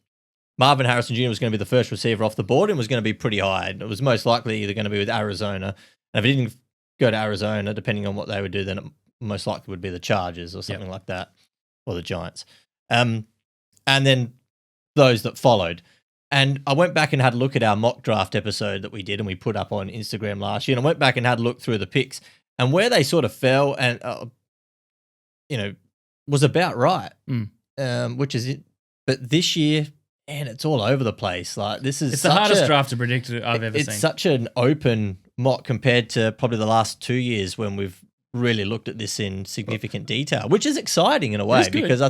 Marvin Harrison Jr. was going to be the first receiver off the board and was going to be pretty high. It was most likely either going to be with Arizona. And if it didn't go to Arizona, depending on what they would do, then it most likely would be the Chargers or something like that, or the Giants. And then those that followed. And I went back and had a look at our mock draft episode that we did and we put up on Instagram last year. And I went back and had a look through the picks and where they sort of fell and, was about right, which is it. But this year, man, it's all over the place. Like it's the hardest draft to predict I've ever seen. It's such an open mock compared to probably the last 2 years when we've really looked at this in significant detail, which is exciting in a way because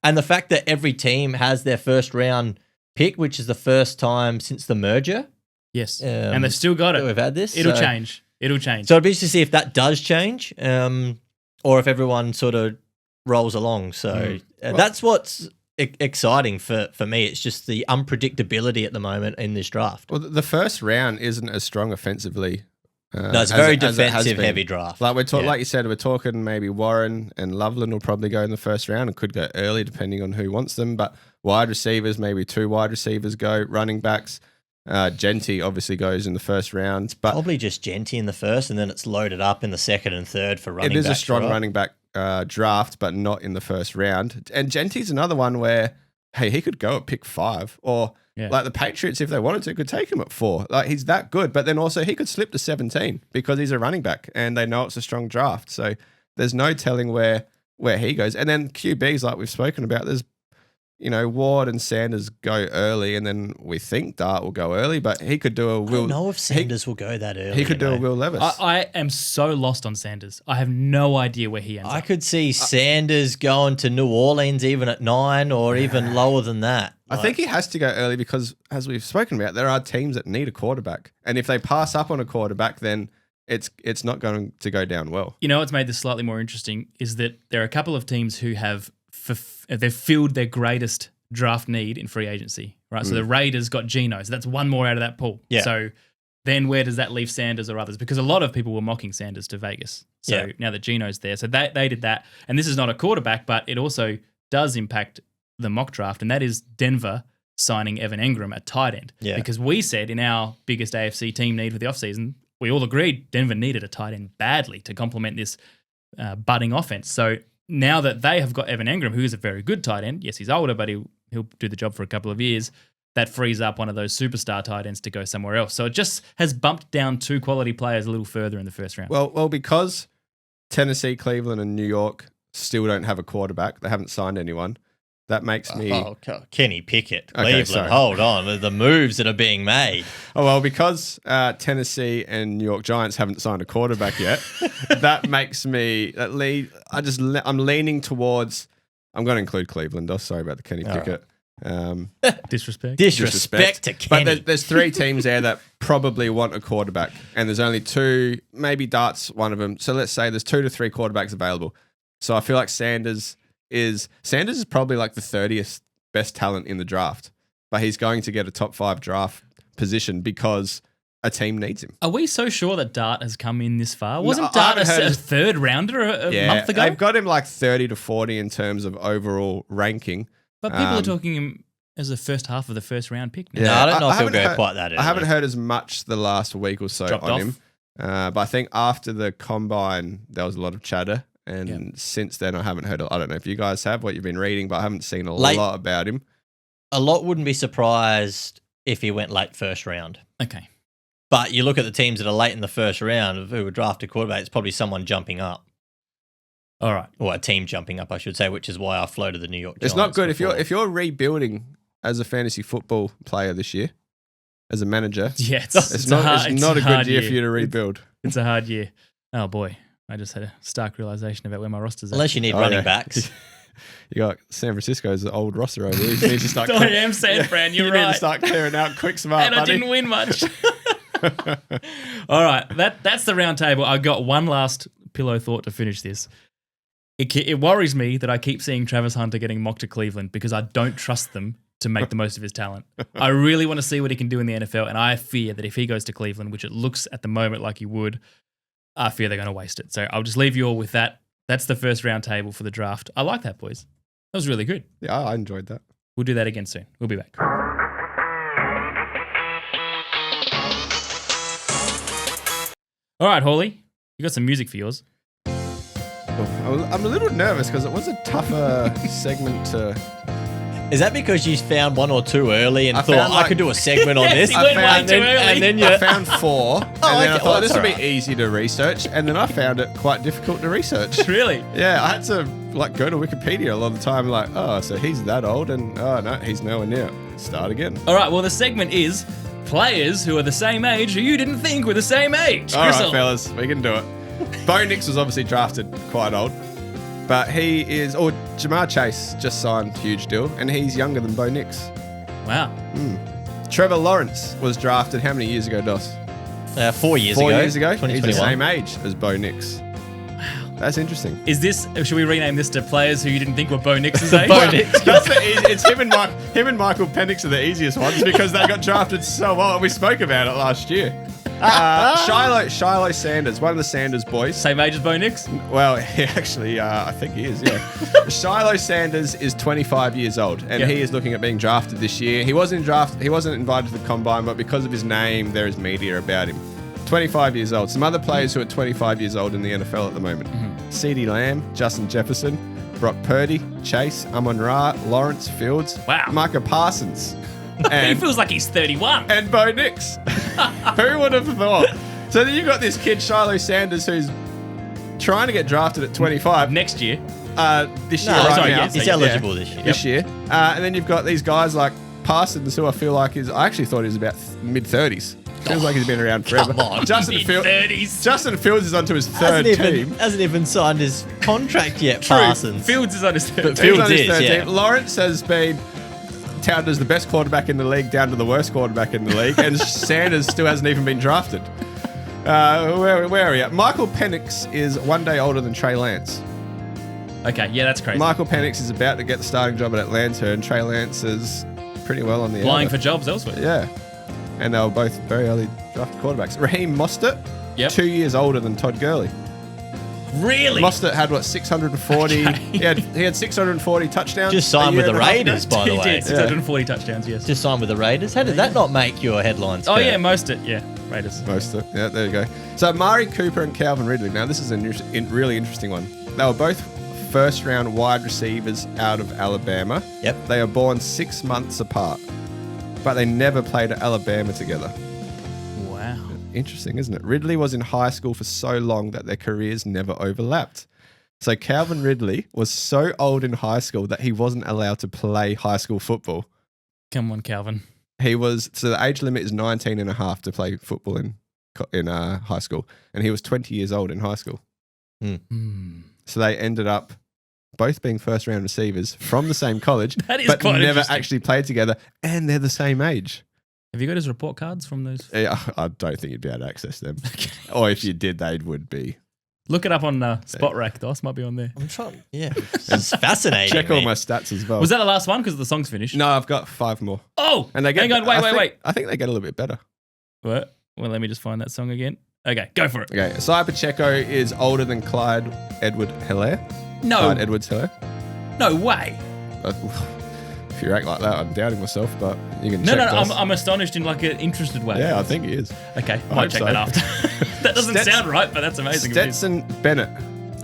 and the fact that every team has their first round pick, which is the first time since the merger. Yes, and they've still got it. We've had this. It'll change. It'll change. So it'd be interesting to see if that does change, or if everyone sort of rolls along. So that's what's exciting for me. It's just the unpredictability at the moment in this draft. Well, the first round isn't as strong offensively. No, it's very defensive heavy draft. Like like you said, we're talking maybe Warren and Loveland will probably go in the first round and could go early depending on who wants them. But wide receivers, maybe 2 wide receivers go. Running backs, Genty obviously goes in the first round. But probably just Genty in the first, and then it's loaded up in the second and third for running backs. It is a strong running back draft, but not in the first round. And Genty's another one where, hey, he could go at pick 5 or... Yeah. Like the Patriots, if they wanted to, could take him at 4. Like he's that good. But then also he could slip to 17 because he's a running back and they know it's a strong draft. So there's no telling where he goes. And then QBs, like we've spoken about, there's, Ward and Sanders go early and then we think Dart will go early, but he could do a Will. I don't know if Sanders will go that early. He could do a Will Levis. I am so lost on Sanders. I have no idea where he ends up. I could see Sanders going to New Orleans even at 9 or even lower than that. I think he has to go early because, as we've spoken about, there are teams that need a quarterback. And if they pass up on a quarterback, then it's not going to go down well. You know what's made this slightly more interesting is that there are a couple of teams who have they've filled their greatest draft need in free agency, right? So the Raiders got Geno, so that's one more out of that pool. Yeah. So then where does that leave Sanders or others? Because a lot of people were mocking Sanders to Vegas. So now that Geno's there, so they did that. And this is not a quarterback, but it also does impact the mock draft, and that is Denver signing Evan Engram at tight end. Yeah. Because we said in our biggest AFC team need for the offseason, we all agreed Denver needed a tight end badly to complement this budding offense. So now that they have got Evan Engram, who is a very good tight end, yes, he's older, but he'll do the job for a couple of years, that frees up one of those superstar tight ends to go somewhere else. So it just has bumped down 2 quality players a little further in the first round. Well, because Tennessee, Cleveland, and New York still don't have a quarterback, they haven't signed anyone. That makes me... Oh, Kenny Pickett, Cleveland, hold on. The moves that are being made. Oh, well, because Tennessee and New York Giants haven't signed a quarterback yet, that makes me... I'm leaning towards... I'm going to include Cleveland. Oh, sorry about the Kenny Pickett. Disrespect to Kenny. But there's 3 teams there that probably want a quarterback, and there's only 2, maybe Dart's one of them. So let's say there's 2 to 3 quarterbacks available. So I feel like Sanders is probably like the 30th best talent in the draft, but he's going to get a top 5 draft position because a team needs him. Are we so sure that Dart has come in this far? Wasn't Dart a third rounder a month ago? They've got him like 30 to 40 in terms of overall ranking. But people are talking him as the first half of the first round pick now. No, I don't know if he'll go quite that early. I haven't heard as much the last week or so on him. But I think after the combine, there was a lot of chatter. And since then, I haven't heard. I don't know if you guys have what you've been reading, but I haven't seen a lot about him. A lot wouldn't be surprised if he went late first round. Okay. But you look at the teams that are late in the first round who would draft a quarterback, it's probably someone jumping up. All right. Or a team jumping up, I should say, which is why I floated the New York Giants. It's not good if you're rebuilding as a fantasy football player this year, as a manager. Yeah, it's not a good year for you to rebuild. It's a hard year. Oh, boy. I just had a stark realization about where my roster's at. Unless you need running backs. You got San Francisco's old roster over there. You need to start I am San Fran, you're right. You need to start clearing out quick smart, and I didn't win much. All right, that's the round table. I got one last pillow thought to finish this. It worries me that I keep seeing Travis Hunter getting mocked to Cleveland because I don't trust them to make the most of his talent. I really want to see what he can do in the NFL, and I fear that if he goes to Cleveland, which it looks at the moment like he would, I fear they're going to waste it. So I'll just leave you all with that. That's the first round table for the draft. I like that, boys. That was really good. Yeah, I enjoyed that. We'll do that again soon. We'll be back. All right, Hawley, you got some music for yours. I'm a little nervous because it was a tougher segment to... Is that because you found one or two early and thought, I could do a segment on this? He went way too early. And then you... I found 4, and then I thought this would right. be easy to research, and then I found it quite difficult to research. Really? Yeah, I had to go to Wikipedia a lot of the time, so he's that old, and no, he's nowhere near. Start again. All right, well, the segment is players who are the same age who you didn't think were the same age. All right, fellas, we can do it. Bo Nix was obviously drafted quite old. But Jamar Chase just signed a huge deal, and he's younger than Bo Nix. Wow. Trevor Lawrence was drafted how many years ago, Dos? 4 years ago. 4 years ago? 2021. He's the same age as Bo Nix. Wow. That's interesting. Should we rename this to players who you didn't think were Bo Nix's age? Bo Nix. It's him and Michael Penix are the easiest ones because they got drafted so well. We spoke about it last year. Shiloh Sanders, one of the Sanders boys. Same age as Bo Nix? Well, he actually, I think he is, yeah. Shiloh Sanders is 25 years old, and he is looking at being drafted this year. He wasn't invited to the combine, but because of his name, there is media about him. 25 years old. Some other players who are 25 years old in the NFL at the moment. CeeDee Lamb, Justin Jefferson, Brock Purdy, Chase, Amon-Ra, Lawrence Fields, Micah Parsons. He feels like he's 31. And Bo Nix. Who would have thought? So then you've got this kid, Shiloh Sanders, who's trying to get drafted at 25. Next year. This year, right now. He's eligible this year. This year. And then you've got these guys like Parsons, who I feel like I actually thought he was about mid-30s. Feels like he's been around forever. Come on. Justin Fields is onto his third team. Hasn't even signed his contract yet, Parsons. Fields is on his third team. Team. Lawrence has been touted as the best quarterback in the league down to the worst quarterback in the league, and Sanders still hasn't even been drafted. Where are we at? Michael Penix is 1 day older than Trey Lance. Okay, yeah, that's crazy. Michael Penix is about to get the starting job at Atlanta, and Trey Lance is pretty well on the Flying for jobs elsewhere. Yeah. And they were both very early drafted quarterbacks. Raheem Mostert, 2 years older than Todd Gurley. Really? Mostert had 640. Okay. He had 640 touchdowns. Just signed with the Raiders, by the way. He did 640 touchdowns. Yes. Just signed with the Raiders. How did that not make your headlines? Oh yeah, Mostert. Yeah, Raiders. Mostert. Yeah, there you go. So Amari Cooper and Calvin Ridley. Now this is a really interesting one. They were both first-round wide receivers out of Alabama. Yep. They are born 6 months apart, but they never played at Alabama together. Wow. Interesting, isn't it? Ridley was in high school for so long that their careers never overlapped. So Calvin Ridley was so old in high school that he wasn't allowed to play high school football. Come on, Calvin. So the age limit is 19 and a half to play football in high school. And he was 20 years old in high school. So they ended up both being first-round receivers from the same college, but never actually played together, and they're the same age. Have you got his report cards from those? Yeah, I don't think you'd be able to access them. Or if you did, they would be. Look it up on Spot Rack. DOS might be on there. I'm trying. Yeah, it's fascinating. Check all my stats as well. Was that the last one because the song's finished? No, I've got 5 more. Oh, and they get, hang on, wait. I think they get a little bit better. What? Well, let me just find that song again. Okay, go for it. Okay, Isaiah Pacheco is older than Clyde Edwards-Helaire. No. Clyde Edwards-Helaire. No way. If you act like that, I'm doubting myself, but you can check. No, I'm astonished in like an interested way. Yeah, I think he is. Okay, I might check that after. That doesn't sound right, but that's amazing. Stetson Bennett.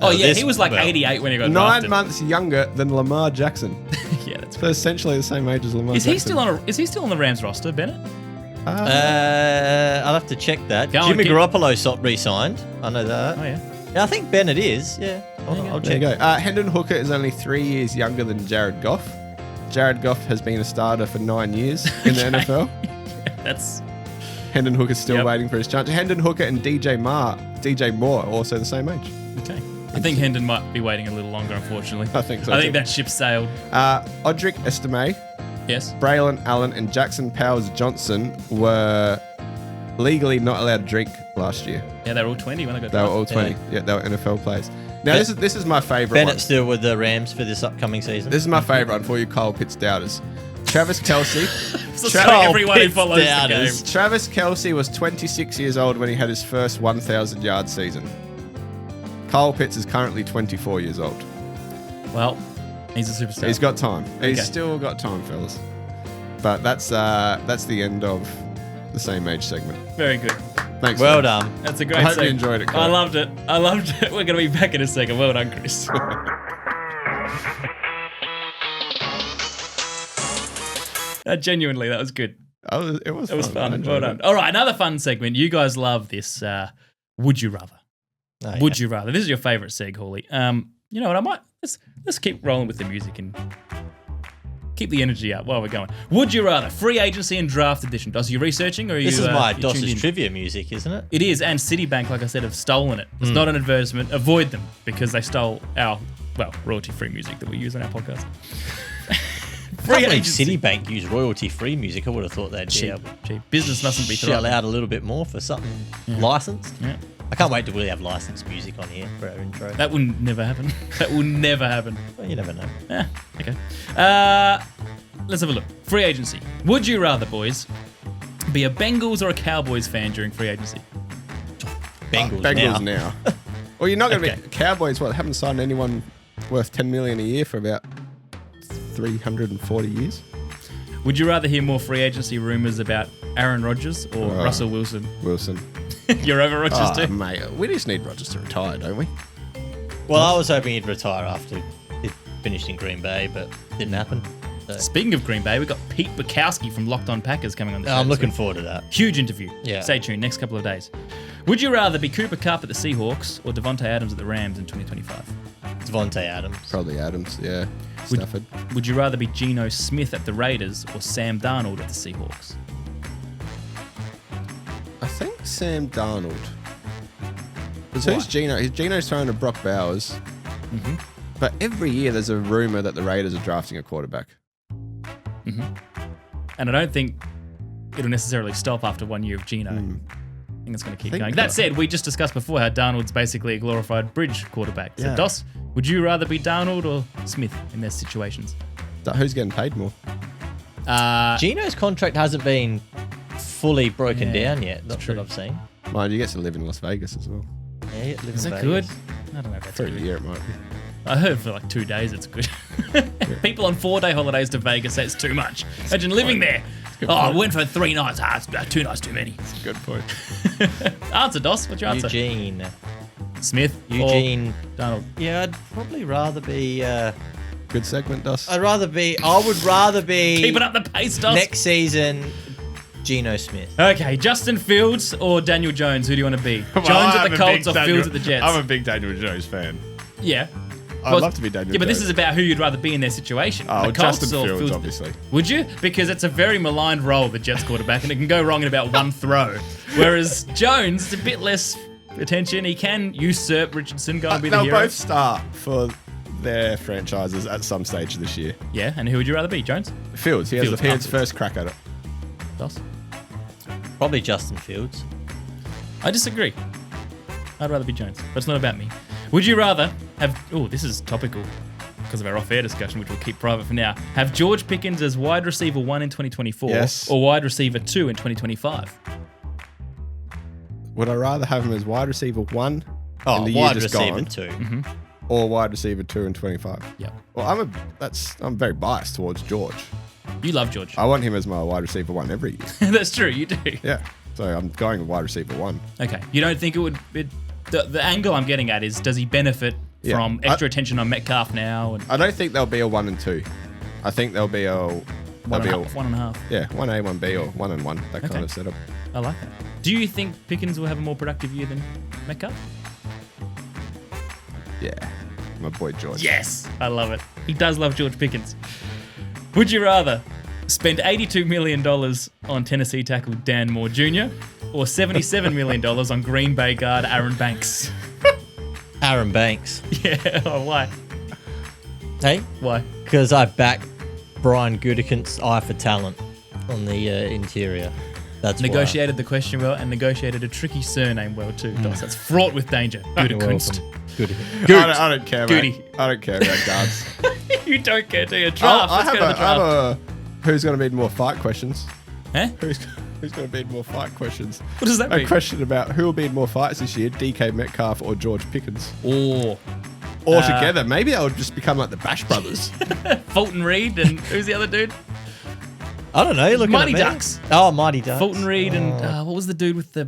Oh yeah, he was like 88 when he got drafted. 9 months younger than Lamar Jackson. Yeah, that's so essentially the same age as Lamar Jackson. Is he still on the Rams roster, Bennett? I'll have to check that. Jimmy Garoppolo re-signed. I know that. Oh yeah. Yeah, I think Bennett is. Yeah, I'll check. There you go. Hendon Hooker is only 3 years younger than Jared Goff. Jared Goff has been a starter for 9 years in the NFL. Hendon Hooker's still waiting for his chance. Hendon Hooker and DJ Moore also the same age. Okay. I think Hendon might be waiting a little longer, unfortunately. I think so. I think that ship sailed. Audric Estime, Yes. Braylon Allen, and Jackson Powers Johnson were legally not allowed to drink last year. Yeah, they were all 20 when they got They were all drafted. 20. Yeah, they were NFL players. Now, this is my favourite one. Bennett's still with the Rams for this upcoming season. This is my favourite one for you Kyle Pitts doubters. Travis Kelce. So everyone who follows the game. Travis Kelce was 26 years old when he had his first 1,000-yard season. Kyle Pitts is currently 24 years old. Well, he's a superstar. He's got time. He's Okay. still got time, fellas. But that's the end of the same age segment. Very good. Thanks. Well fellas. done. That's a great I hope you segment. enjoyed it, Kyle. I loved it. We're going to be back in a second. Well done, Chris. Genuinely, that was good. It was fun. Well done. All right, another fun segment. You guys love this. Would you rather? Oh, Would you rather? This is your favourite seg, Hawley. You know what? Let's keep rolling with the music and keep the energy up while we're going. Would you rather? Free agency and draft edition. Are you researching or are This you? is my you tuned DOS's in? trivia music, isn't it? It is, and Citibank, like I said, have stolen it. It's not an advertisement. Avoid them because they stole our royalty-free music that we use on our podcast. I can't believe Citibank use royalty-free music. I would have thought they'd Cheap. Business mustn't be shell thriving. out a little bit more for something licensed. Yeah. I can't wait to really have licensed music on here for our intro. That will never happen. That will never happen. Well, you never know. Yeah, okay. Let's have a look. Free agency. Would you rather, boys, be a Bengals or a Cowboys fan during free agency? Bengals now. Well, you're not going to Okay. be Cowboys. What? Haven't signed anyone worth $10 million a year for about 340 years. Would you rather hear more free agency rumors about Aaron Rodgers or Russell Wilson? Wilson. You're over Rodgers too? Mate, we just need Rodgers to retire, don't we? Well, I was hoping he'd retire after he finished in Green Bay, but didn't happen. So. Speaking of Green Bay, we've got Pete Bukowski from Locked On Packers coming on the show. I'm this looking week. forward to that. Huge interview. Yeah. Stay tuned, next couple of days. Would you rather be Cooper Kupp at the Seahawks or Devontae Adams at the Rams in 2025? Devontae Adams. Probably Adams, yeah. Stafford. Would you rather be Geno Smith at the Raiders or Sam Darnold at the Seahawks? I think Sam Darnold. Who's Geno? Geno's throwing to Brock Bowers. Mm-hmm. But every year there's a rumor that the Raiders are drafting a quarterback. And I don't think it'll necessarily stop after 1 year of Geno. I think it's going to keep going. That said, we just discussed before how Darnold's basically a glorified bridge quarterback. So, Yeah. Dos, would you rather be Darnold or Smith in their situations? So who's getting paid more? Geno's contract hasn't been fully broken Yeah, down yet. Not true. that I've seen. Mind you, get to live in Las Vegas as well. Yeah, live in Is that Vegas. good? I don't know if that's For a good. year it might be. I heard for like 2 days it's good. People on 4-day holidays to Vegas say it's too much. Imagine living there. Oh, I went for 3 nights. It's about 2 nights too many. Good point. Answer, Dos. What's your answer? Eugene. Smith Eugene. or Darnold? Yeah, I'd probably rather be. Good segment, Dos. I would rather be. Keeping up the pace, Dos. Next season, Geno Smith. Okay, Justin Fields or Daniel Jones? Who do you want to be? Jones at the Colts or Fields at the Jets? I'm a big Daniel Jones fan. Yeah. I'd love to be Daniel Yeah, but this Jones. is about who you'd rather be in their situation. Oh, The Colts Justin or Fields, obviously. Would you? Because it's a very maligned role, the Jets quarterback, and it can go wrong in about one throw. Whereas Jones is a bit less attention. He can usurp Richardson, go and be the They'll hero. both start for their franchises at some stage this year. Yeah, and who would you rather be? Jones? Fields, he has Fields, his afterwards. first crack at it. Dos? Probably Justin Fields. I disagree. I'd rather be Jones, but it's not about me. Would you rather have... Oh, this is topical because of our off-air discussion, which we'll keep private for now. Have George Pickens as wide receiver 1 in 2024 Yes. or wide receiver 2 in 2025? Would I rather have him as wide receiver 1 Oh, in the year wide just receiver gone, 2. or wide receiver 2 in 25? Yeah. Well, I'm very biased towards George. You love George. I want him as my wide receiver 1 every year. That's true, you do. Yeah. So I'm going with wide receiver 1. Okay. You don't think it would... The angle I'm getting at is, does he benefit Yeah. from extra attention on Metcalf now? And I don't think there'll be a 1 and 2. I think there'll be a... one and a half. Yeah, 1A, 1B, or 1 and 1. That Okay. kind of setup. I like that. Do you think Pickens will have a more productive year than Metcalf? Yeah. My boy George. Yes. I love it. He does love George Pickens. Would you rather Spend $82 million on Tennessee tackle Dan Moore Jr. or $77 million on Green Bay guard Aaron Banks? Aaron Banks. Yeah, oh, why? Hey? Why? Because I back Brian Gutekunst's eye for talent on the interior. That's negotiated the question well and negotiated a tricky surname well too. Dos. That's fraught with danger. Gutekunst. I don't care. I don't care about guards. You don't care, do you? Draft. Let's go to the draft. I have a who's going to be more fight questions. Huh? Who's going to be more fight questions? What does that mean? A question about who will be in more fights this year, DK Metcalf or George Pickens. Or together. Maybe that would just become like the Bash Brothers. Fulton Reed and who's the other dude? I don't know. You're looking Mighty at me. Ducks. Oh, Mighty Ducks. Fulton Reed and what was the dude with the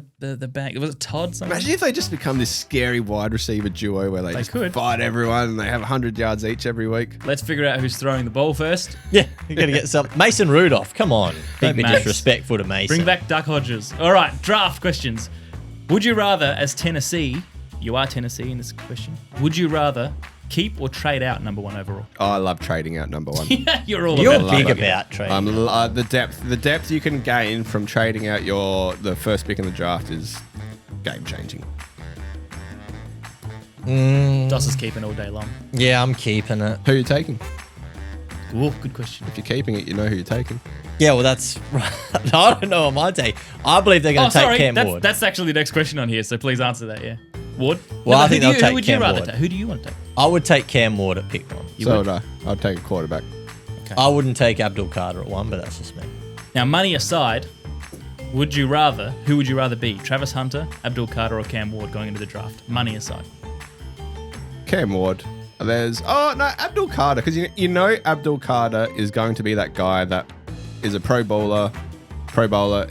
bag? Was it Todd? Something? Imagine if they just become this scary wide receiver duo where they just fight everyone and they have 100 yards each every week. Let's figure out who's throwing the ball first. Yeah, you got to get some. Mason Rudolph. Come on. Don't be Max. disrespectful to Mason. Bring back Duck Hodges. All right, draft questions. Would you rather, as Tennessee, you are Tennessee in this question, would you rather keep or trade out number 1 overall? Oh, I love trading out number 1. You're big about trading. The depth you can gain from trading out the first pick in the draft is game changing. Dos is keeping all day long. Yeah, I'm keeping it. Who are you taking? Ooh, good question. If you're keeping it, you know who you're taking. Yeah, well, that's right. I don't know what my take. I believe they're going to take Cam Ward. That's actually the next question on here, so please answer that, yeah. Ward? Well, I think they'll take who would Cam you rather Ward. take? Who do you want to take? I would take Cam Ward at pick 1. So would I. I'd take a quarterback. Okay. I wouldn't take Adbul Carter at 1, but that's just me. Now, money aside, who would you rather be? Travis Hunter, Adbul Carter, or Cam Ward going into the draft? Money aside. Cam Ward. Adbul Carter, because you know Adbul Carter is going to be that guy that is a pro bowler.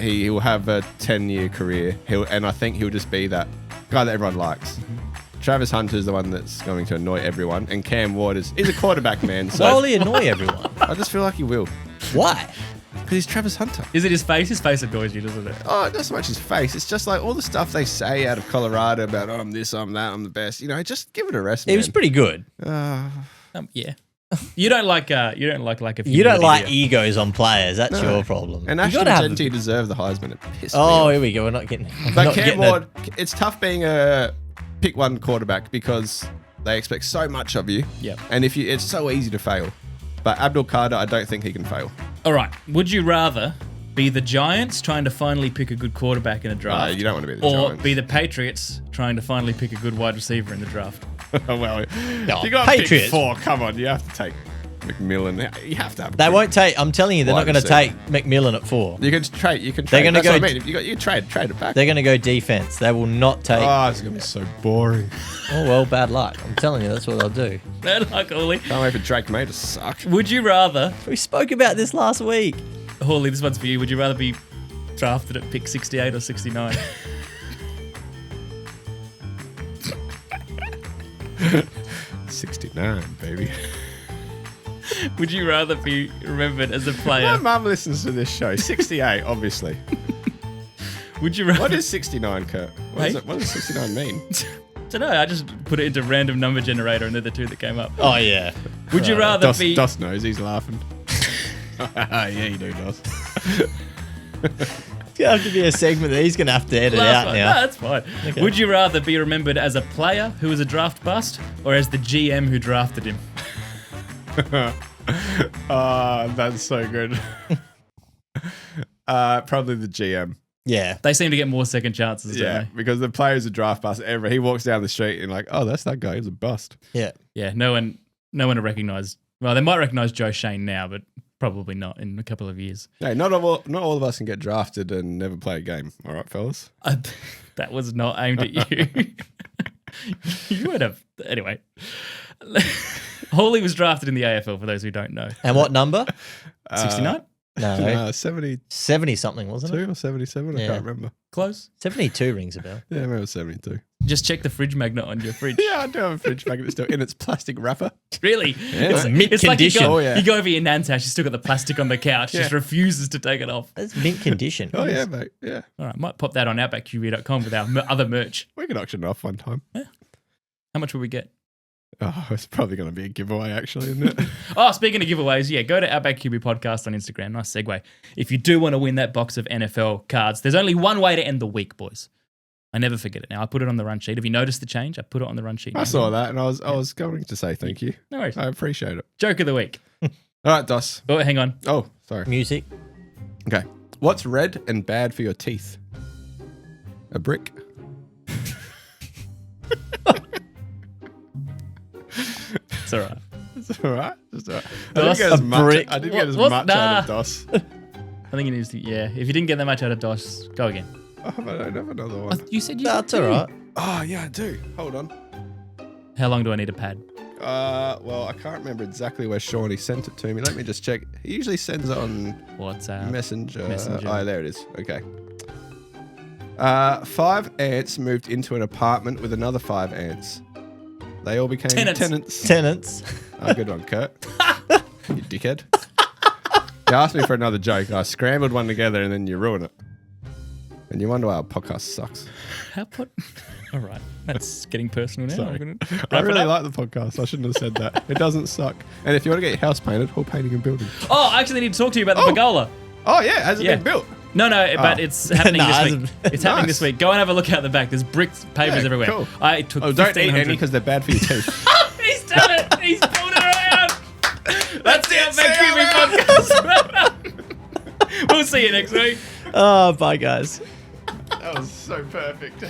He will have a 10-year career. And I think he'll just be that guy that everyone likes. Travis Hunter is the one that's going to annoy everyone, and Cam Ward is a quarterback, man. So Why will he annoy everyone? I just feel like he will. Why? Because he's Travis Hunter. Is it his face? His face annoys you, doesn't it? Oh, not so much his face. It's just like all the stuff they say out of Colorado about, I'm this, I'm that, I'm the best. You know, just give it a rest, man. He was pretty good. Yeah. You don't like a You don't like egos on players. That's your problem. And Ashton Gentry deserved the Heisman. It pissed me off. Here we go. We're not getting. But Cam Ward, it's tough being a pick 1 quarterback because they expect so much of you. Yep. And it's so easy to fail. But Adbul Carter, I don't think he can fail. All right. Would you rather be the Giants trying to finally pick a good quarterback in a draft? You don't want to be the Or Giants. be the Patriots trying to finally pick a good wide receiver in the draft? Well, No, you got to pick Patriots. 4. Come on, you have to take McMillan. You have to have. They won't take. I'm telling you, they're not Wide going to take receiver. McMillan at 4. You can trade. They're gonna That's go- what I mean. You can trade it back. They're going to go defense. They will not take. Oh, it's gonna be so boring. Oh well, bad luck. I'm telling you, that's what they'll do. Bad luck, Hawley. Can't wait for Drake May to suck. Would you rather, We spoke about this last week. Hawley, this one's for you. Would you rather be drafted at pick 68 or 69? 69, baby. Would you rather be remembered as a My player? mum listens to this show. 68, obviously. Would you rather? What is 69, Kurt? Hey? What does 69 mean? I don't know. I just put it into random number generator and they're the two that came up. Oh yeah. Would you rather be? Dos knows. He's laughing. Yeah, you do, Dos. It's going to have to be a segment that he's going to have to edit Last out one. now. No, that's fine. Okay. Would you rather be remembered as a player who was a draft bust or as the GM who drafted him? That's so good. Probably the GM. Yeah. They seem to get more second chances, Yeah, don't because the player's a draft bust ever. He walks down the street and like, oh, that's that guy. He's a bust. Yeah. they? Yeah, no one will recognise. Well, they might recognise Joe Shane now, but probably not in a couple of years. Hey, not all of us can get drafted and never play a game. All right, fellas. That was not aimed at you. You would have. Anyway. Hawley was drafted in the AFL, for those who don't know. And what number? 69? No. 72 70 something, wasn't it? or 77. I Yeah. can't remember. Close? 72 rings a bell. Yeah, I remember 72. Just check the fridge magnet on your fridge. Yeah, I do have a fridge magnet still in its plastic wrapper. Really? It's mint it's like you condition. go, Oh, yeah. you go over your nan's house, she's still got the plastic on the couch, just refuses to take it off. That's mint condition. Oh, yeah, mate. Yeah. All right, might pop that on outbackqb.com with our other merch. We could auction it off one time. How much will we get? Oh, it's probably going to be a giveaway, actually, isn't it? Oh, speaking of giveaways, yeah, go to Outback QB Podcast on Instagram. Nice segue. If you do want to win that box of NFL cards, there's only one way to end the week, boys. I never forget it now. I put it on the run sheet. Have you noticed the change? I put it on the run sheet. I saw that, and I was going to say thank you. No worries. I appreciate it. Joke of the week. All right, Dos. Oh, hang on. Oh, sorry. Music. Okay. What's red and bad for your teeth? A brick. It's all right. It's all right. It's all right. Dos, I brick. didn't get as What? much out of Dos. I think it needs to, yeah. If you didn't get that much out of Dos, go again. Oh, but I don't have another one. You said you That's did. all right. Oh, yeah, I do. Hold on. How long do I need a pad? Well, I can't remember exactly where Shawnee sent it to me. Let me just check. He usually sends it on WhatsApp. Messenger. Messenger. Oh, there it is. Okay. 5 ants moved into an apartment with another 5 ants. They all became tenants. Tenants. Oh, good one, Kurt. You dickhead. You asked me for another joke. I scrambled one together and then you ruin it. And you wonder why our podcast sucks. How put? All right, that's getting personal now. Sorry. I really like the podcast. I shouldn't have said that. It doesn't suck. And if you want to get your house painted, or painting and building. Oh, I actually need to talk to you about the pergola. Oh, yeah. Has it been built? No, but it's happening Nah, this week. It's happening Nice. this week. Go and have a look out the back. There's bricks, pavers Yeah, everywhere. cool. I took. Oh, don't eat 1,500 any because they're bad for your teeth. He's done it. He's pulled it around. That's the it. Outback See you, QB podcast. We'll see you next week. Oh, bye, guys. That was so perfect.